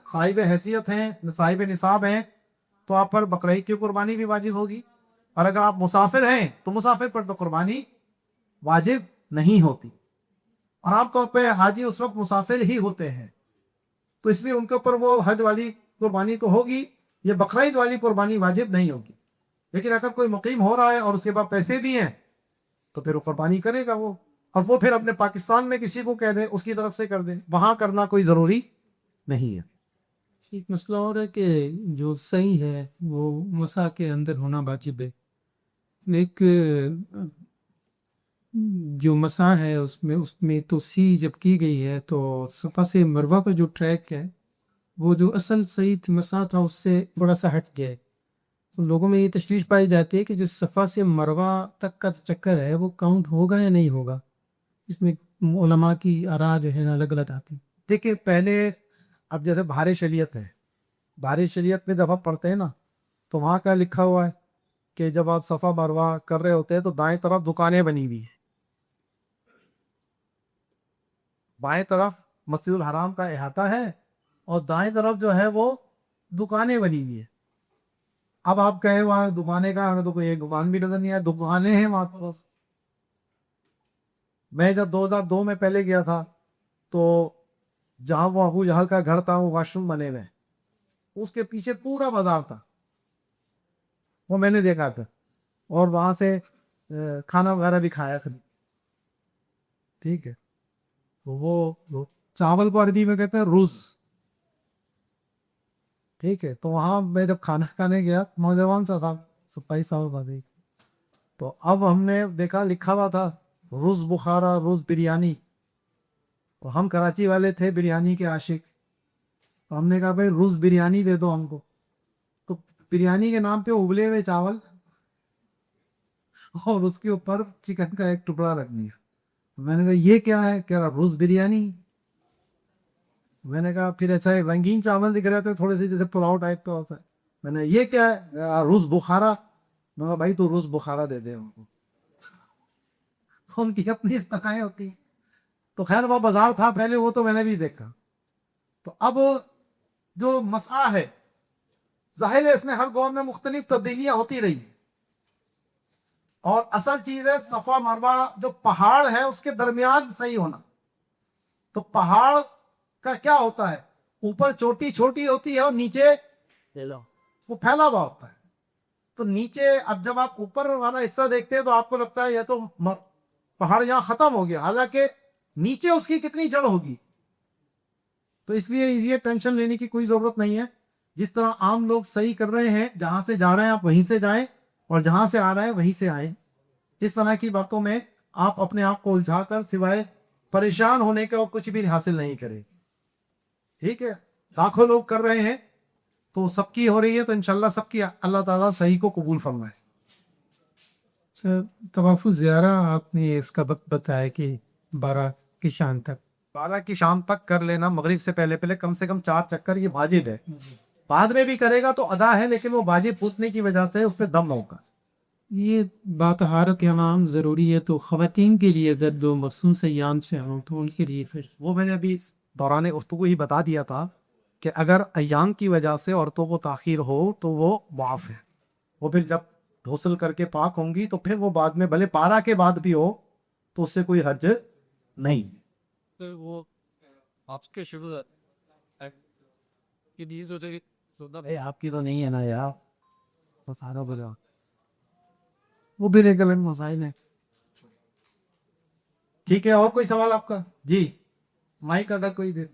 صاحب حیثیت ہیں، صاحب نصاب ہیں، تو آپ پر بقرعید کی قربانی بھی واجب ہوگی. اور اگر آپ مسافر ہیں تو مسافر پر تو قربانی واجب نہیں ہوتی. اور عام طور پہ حاجی اس وقت مسافر ہی ہوتے ہیں، تو اس لیے ان کے اوپر وہ حج والی قربانی تو ہوگی، یہ بقرعید والی قربانی واجب نہیں ہوگی. لیکن اگر کوئی مقیم ہو رہا ہے اور اس کے بعد پیسے بھی ہیں تو پھر وہ قربانی کرے گا وہ. اور وہ پھر اپنے پاکستان میں کسی کو کہہ دیں اس کی طرف سے کر دیں، وہاں کرنا کوئی ضروری نہیں ہے. ایک مسئلہ اور ہے کہ جو صحیح ہے وہ مسا کے اندر ہونا واجب ہے. ایک جو مسا ہے اس میں توسیع جب کی گئی ہے تو صفا سے مروہ کا جو ٹریک ہے وہ جو اصل صحیح مسا تھا اس سے تھوڑا سا ہٹ گیا ہے. تو لوگوں میں یہ تشویش پائی جاتی ہے کہ جو صفا سے مروہ تک کا چکر ہے وہ کاؤنٹ ہوگا یا نہیں ہوگا. اس میں علماء کی آراء جو ہے نا الگ الگ آتی. دیکھیں پہلے اب جیسے بہار شریعت ہے، بہار شریعت میں جب ہم پڑھتے ہیں نا تو وہاں کا لکھا ہوا ہے کہ جب آپ صفا مروہ کر رہے ہوتے ہیں تو دائیں طرف دکانیں بنی ہوئی ہیں، بائیں طرف مسجد الحرام کا احاطہ ہے اور دائیں طرف جو ہے وہ دکانیں بنی ہوئی ہیں. اب آپ کہیں وہاں دکانیں کا، ہمیں تو کوئی ایک دکان بھی نظر نہیں آیا، دکانیں ہیں وہاں پر. میں جب 2002 میں پہلے گیا تھا تو جہاں وہ ابو جہل کا گھر تھا وہ واش روم بنے ہوئے، اس کے پیچھے پورا بازار تھا، وہ میں نے دیکھا تھا. اور وہاں سے کھانا وغیرہ بھی کھایا خرید. ٹھیک ہے. تو وہ چاول کو عربی میں کہتے ہیں رز. ٹھیک ہے. تو وہاں میں جب کھانا کھانے گیا، نوجوان سا تھا، 27 سال کا تھی، تو اب ہم نے دیکھا لکھا ہوا تھا رز بخارا، رز بریانی. تو ہم کراچی والے تھے، بریانی کے عاشق، تو ہم نے کہا بھائی رز بریانی دے دو ہم کو. تو بریانی کے نام پہ ابلے ہوئے چاول اور اس کے اوپر چکن کا ایک ٹکڑا رکھ دیا. میں نے کہا یہ کیا ہے؟ کہہ رہا رز بریانی. میں نے کہا پھر اچھا ہے، رنگین چاول دکھ رہے تھے تھوڑے سے جیسے پلاؤ ٹائپ کا ہوتا ہے. میں نے یہ کیا ہے؟ رز بخارا. میں کہا بھائی تو رز بخارا دے دے ہم کو. ان کی اپنی استقائیں ہوتی ہیں. تو خیر وہ بازار تھا پہلے، وہ تو میں نے بھی دیکھا. تو اب جو مسئلہ ہے ظاہر ہے اس میں ہر دور میں مختلف تبدیلیاں ہوتی رہی ہیں، اور اصل چیز ہے صفا مروہ جو پہاڑ ہے اس کے درمیان صحیح ہونا. تو پہاڑ کا کیا ہوتا ہے، اوپر چوٹی چھوٹی ہوتی ہے اور نیچے وہ پھیلا ہوا ہوتا ہے. تو نیچے اب جب آپ اوپر والا حصہ دیکھتے ہیں تو آپ کو لگتا ہے یہ تو پہاڑ یہاں ختم ہو گیا، حالانکہ نیچے اس کی کتنی جڑ ہوگی. تو اس لیے یہ ٹینشن لینے کی کوئی ضرورت نہیں ہے. جس طرح عام لوگ صحیح کر رہے ہیں، جہاں سے جا رہے ہیں آپ وہیں سے جائیں، اور جہاں سے آ رہے ہیں وہیں سے آئیں. اس طرح کی باتوں میں آپ اپنے آپ کو الجھا کر سوائے پریشان ہونے کا کچھ بھی حاصل نہیں کریں. ٹھیک ہے. لاکھوں لوگ کر رہے ہیں تو سب کی ہو رہی ہے، تو انشاءاللہ سب کی اللہ تعالیٰ صحیح کو قبول فرمائے. طواف زیارہ آپ نے اس کا وقت بتایا کہ 12 کی شام تک. 12 کی شام تک کر لینا، مغرب سے پہلے پہلے کم سے کم 4 چکر، یہ واجب ہے. بعد میں بھی کرے گا تو ادا ہے، لیکن وہ واجب پوچھنے کی وجہ سے اس پہ دم نہ ہوگا. یہ بات ہارت کے عوام ضروری ہے، تو خواتین کے لیے اگر جو مخصوص ایام سے ہوں تو ان کے لیے پھر وہ میں نے ابھی دوران گفتگو ہی بتا دیا تھا کہ اگر ایام کی وجہ سے عورتوں کو تاخیر ہو تو وہ معاف ہے. وہ پھر جب غسل کر کے پاک ہوں گی تو پھر وہ بعد میں بھلے 12 کے بعد بھی ہو تو اس سے کوئی حرج نہیں. پھر وہ آپ کے شروع کی نیز ہو جائے گی. آپ کی تو نہیں ہے نا یار، وہ سارا بلا وہ بھی ریگولر مسائل ہیں. ٹھیک ہے. اور کوئی سوال آپ کا؟ جی مائک اگر کوئی دے.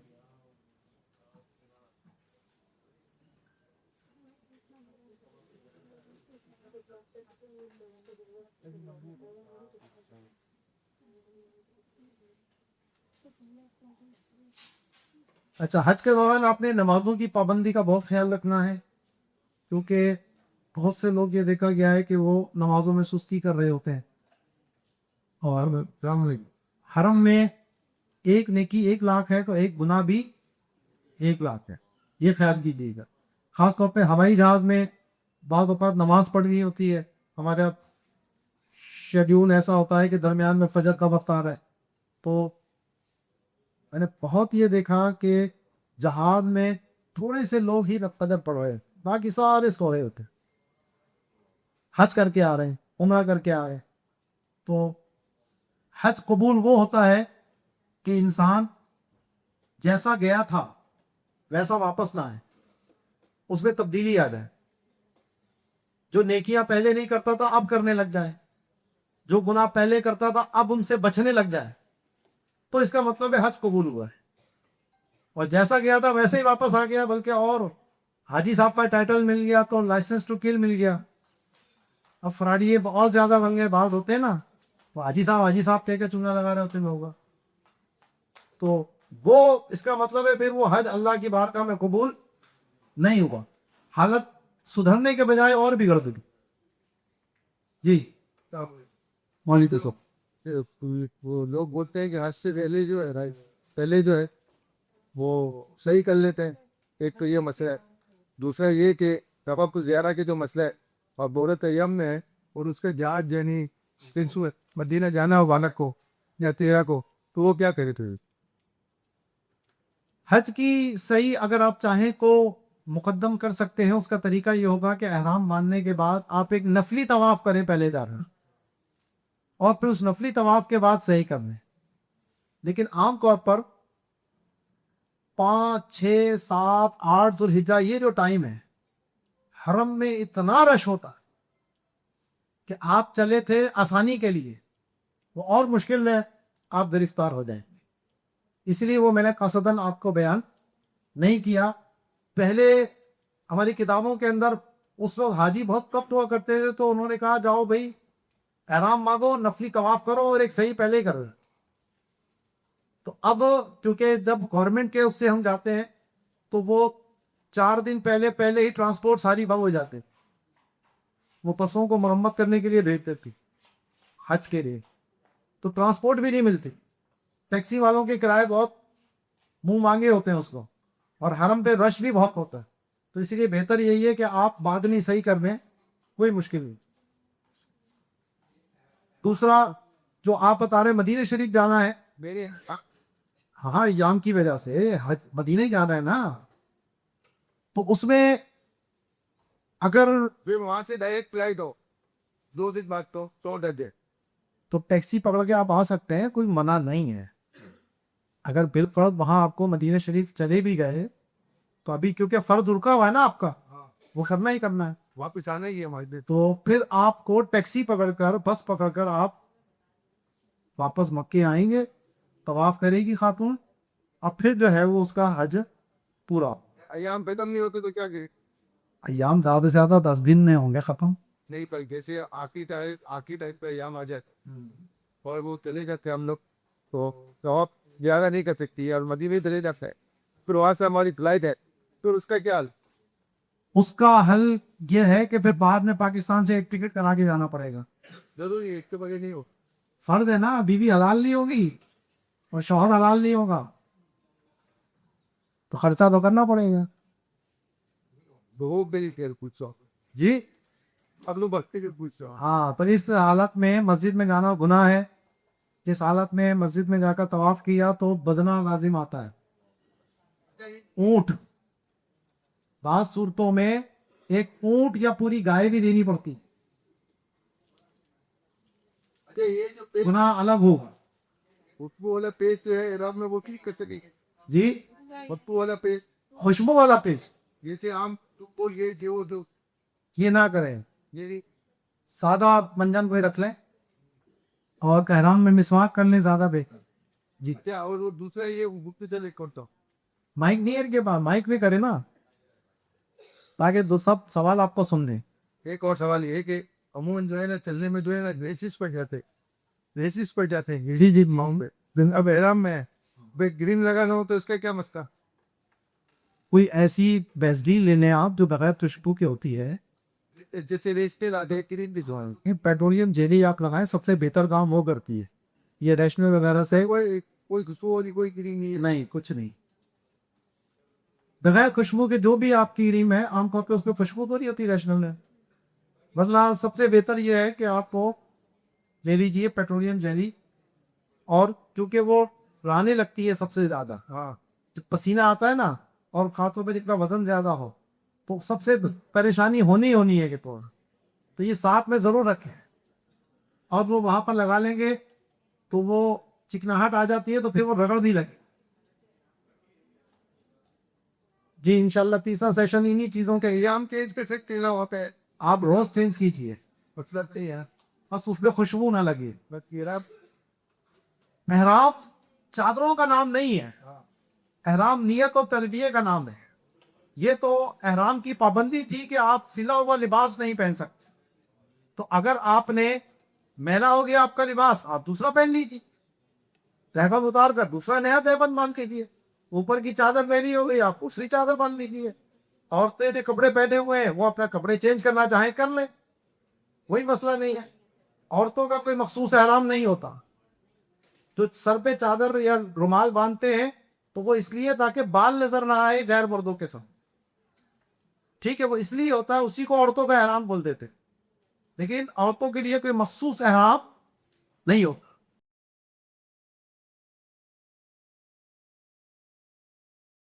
اچھا، حج کے دوران آپ نے نمازوں کی پابندی کا بہت خیال رکھنا ہے. کیونکہ بہت سے لوگ یہ دیکھا گیا ہے کہ وہ نمازوں میں سستی کر رہے ہوتے ہیں، اور حرم میں ایک نیکی 1 لاکھ ہے تو ایک گناہ بھی 1 لاکھ ہے، یہ خیال کیجیے گا. خاص طور پہ ہوائی جہاز میں بعض اوقات نماز پڑھنی ہوتی ہے، ہمارا شیڈیول ایسا ہوتا ہے کہ درمیان میں فجر کا وقت آ رہا ہے، تو میں نے بہت یہ دیکھا کہ جہاز میں تھوڑے سے لوگ ہی فجر پڑھ رہے ہیں، باقی سارے سو رہے ہوتے ہیں، حج کر کے آ رہے ہیں، عمرہ کر کے آ رہے ہیں. تو حج قبول وہ ہوتا ہے کہ انسان جیسا گیا تھا ویسا واپس نہ آئے، اس میں تبدیلی آ جائے، جو نیکیاں پہلے نہیں کرتا تھا اب کرنے لگ جائے، جو گناہ پہلے کرتا تھا اب ان سے بچنے لگ جائے، تو اس کا مطلب ہے حج قبول ہوا ہے. اور جیسا گیا تھا ویسے ہی واپس آ گیا، بلکہ اور حاجی صاحب کا ٹائٹل مل گیا تو لائسنس ٹو کل مل گیا. اب فراڈی بہت زیادہ بن گئے، بعض ہوتے ہیں نا وہ حاجی صاحب کہہ کے چنگا لگا رہے ہوتے ہیں لوگوں کا، تو وہ اس کا مطلب ہے پھر وہ حج اللہ کی بارگاہ میں قبول نہیں ہوا، حالت سدھرنے کے بجائے اور بگڑ گئی. جی مولوی صاحب، وہ لوگ بولتے ہیں کہ حج سے پہلے جو ہے پہلے جو ہے وہ صحیح کر لیتے ہیں، ایک تو یہ مسئلہ ہے. دوسرا یہ کہ طواف زیارہ کے جو مسئلہ ہے اور بورت ایام میں ہے، اور اس کے جہاز یعنی 300 مدینہ جانا ہو بالک کو یا 13 کو، تو وہ کیا کرے تھے؟ حج کی صحیح اگر آپ چاہیں تو مقدم کر سکتے ہیں. اس کا طریقہ یہ ہوگا کہ احرام باندھنے کے بعد آپ ایک نفلی طواف کریں پہلے جا رہے، اور پھر اس نفلی طواف کے بعد صحیح کر لیں. لیکن عام طور پر 5 6 7 8 ذوالحجہ یہ جو ٹائم ہے حرم میں اتنا رش ہوتا ہے کہ آپ چلے تھے آسانی کے لیے، وہ اور مشکل ہے آپ گرفتار ہو جائیں. اس لیے وہ میں نے قصداً آپ کو بیان نہیں کیا. پہلے ہماری کتابوں کے اندر اس وقت حاجی بہت کم ہوا کرتے تھے، تو انہوں نے کہا جاؤ بھائی احرام مانگو، نفلی طواف کرو، اور ایک صحیح پہلے ہی کر رہے. تو اب کیونکہ جب گورنمنٹ کے اس سے ہم جاتے ہیں تو وہ 4 دن پہلے ہی ٹرانسپورٹ ساری بند ہو جاتے، وہ بسوں کو مرمت کرنے کے لیے بھیجتے تھے حج کے لیے، تو ٹرانسپورٹ بھی نہیں ملتی. ٹیکسی والوں کے کرائے بہت منہ مانگے ہوتے ہیں اس کو، اور حرم پہ رش بھی بہت ہوتا ہے. تو اسی لیے بہتر یہی ہے کہ آپ بعد نہیں صحیح کر لیں، کوئی مشکل نہیں. دوسرا جو آپ بتا رہے مدینہ شریف جانا ہے، میرے ہاں ایام کی وجہ سے حج مدینہ ہی جانا ہے نا، تو اس میں اگر پھر وہاں سے ڈائریکٹ فلائٹ ہو 2 دن بعد تو 14 دن. تو ٹیکسی پکڑ کے آپ آ سکتے ہیں، کوئی منع نہیں ہے. اگر بالفرض وہاں آپ کو مدینہ شریف چلے بھی گئے تو ابھی کیونکہ فرض رکا ہوا ہے نا آپ کا، وہ کرنا ہی کرنا ہے، واپس آنا ہی ہے ہمارے لیے. تو پھر آپ کو ٹیکسی پکڑ کر بس پکڑ کر آپ واپس مکے آئیں گے، طواف کرے گی خاتون، اب پھر جو ہے وہ اس کا حج پورا. ایام ختم نہیں ہوتے تو کیا کہ ایام زیادہ سے زیادہ 10 دن میں ہوں گے ختم. نہیں، پر جیسے آخری ٹائم پہ ایام آ جائے اور وہ چلے جاتے ہیں ہم لوگ، تو آپ زیادہ نہیں کر سکتی اور مدینے چلے جاتا ہے، پھر وہاں سے ہماری فلائٹ ہے، پھر اس کا کیا حال؟ اس کا حل یہ ہے کہ پھر بعد میں پاکستان سے ایک ٹکٹ کرا کے جانا پڑے گا. ضروری ہے، ایک کے بغیر نہیں ہو. فرض ہے نا، بیوی حلال نہیں ہوگی اور شوہر حلال نہیں ہوگا تو خرچہ تو کرنا پڑے گا. بہت بڑی تیر پوچھو جی اب لوگ بھگتے کے پوچھو. ہاں، تو اس حالت میں مسجد میں جانا گناہ ہے. جس حالت میں مسجد میں جا کر طواف کیا تو بدنہ لازم آتا ہے. اونٹ، بعض صورتوں میں ایک اونٹ یا پوری گائے بھی دینی پڑتی، اچھا، یہ جو پیش گناہ الگ ہوگا. خوشبو والا پیش جو ہے عرب میں وہ کی کر سکے گی؟ جی خوشبو والا پیش خوشبو والا پیش جیسے عام وہ یہ کہ وہ تو یہ نہ کریں، یہ نہیں. سادہ منجن کوئی رکھ لیں اور احرام میں مسواک کر لیں، زیادہ بہتر. جی اچھا، اور وہ دوسرا یہ گفت چلے کرتا ہوں. مائک نہیں ہے کے بعد مائک بھی کرے نا، تاکہ سب سوال آپ کو سن لیں. ایک اور سوال یہ ہے کہ عموماً جو ہے نا چلنے میں جو ہے نا ریسز پڑ جاتے ہیں جی جی ماؤں پہ. اب احرام میں ہے، بھائی گرین لگانا ہو تو اس کا کیا مسئلہ؟ کوئی ایسی بیزلین لے لیں آپ جو بغیر خوشبو کی ہوتی ہے. جیسے ریسٹل آدھے کریم بھی جو ہے پیٹرولیم جیلی آپ لگائیں, سب سے بہتر کام وہ کرتی ہے. یہ ریشنل وغیرہ سے کوئی خوشبو والی کوئی کریم نہیں ہے. نہیں, کچھ نہیں. بغیر خوشبو کے جو بھی آپ کی کریم ہے عام طور پہ اس پہ خوشبو تو نہیں ہوتی ریشنل میں. مثلا سب سے بہتر یہ ہے کہ آپ کو لے لیجئے پیٹرولیم جیلی, اور چونکہ وہ رانے لگتی ہے سب سے زیادہ, ہاں جب پسینہ آتا ہے نا, اور خاص طور پہ جتنا وزن زیادہ ہو تو سب سے پریشانی ہونی ہے کہ تو یہ ساتھ میں ضرور رکھیں. اور وہ وہاں پر لگا لیں گے تو وہ چکناہٹ آ جاتی ہے تو پھر وہ رگڑ نہیں لگے. جی انشاءاللہ تیسرا سیشن انہی چیزوں کے. ایام چینج کر سکتے ہیں نا وہاں پہ, آپ روز چینج کیجئے, مطلب نہیں ہے بس اس پہ خوشبو نہ لگے. میرا احرام چادروں کا نام نہیں ہے, احرام نیت اور تربیہ کا نام ہے. یہ تو احرام کی پابندی تھی کہ آپ سلا ہوا لباس نہیں پہن سکتے. تو اگر آپ نے میلا ہو گیا آپ کا لباس, آپ دوسرا پہن لیجیے, تہبند اتار کر دوسرا نیا تہبند باندھ کیجیے. اوپر کی چادر پہنی ہو گئی, آپ دوسری چادر باندھ لیجیے. عورتیں نے کپڑے پہنے ہوئے ہیں, وہ اپنا کپڑے چینج کرنا چاہیں کر لیں, کوئی مسئلہ نہیں ہے. عورتوں کا کوئی مخصوص احرام نہیں ہوتا. جو سر پہ چادر یا رومال باندھتے ہیں تو وہ اس لیے تاکہ بال نظر نہ آئے غیر مردوں کے ساتھ, ٹھیک ہے, وہ اس لیے ہوتا ہے, اسی کو عورتوں کا احرام بول دیتے. لیکن عورتوں کے لیے کوئی مخصوص احرام نہیں ہوتا.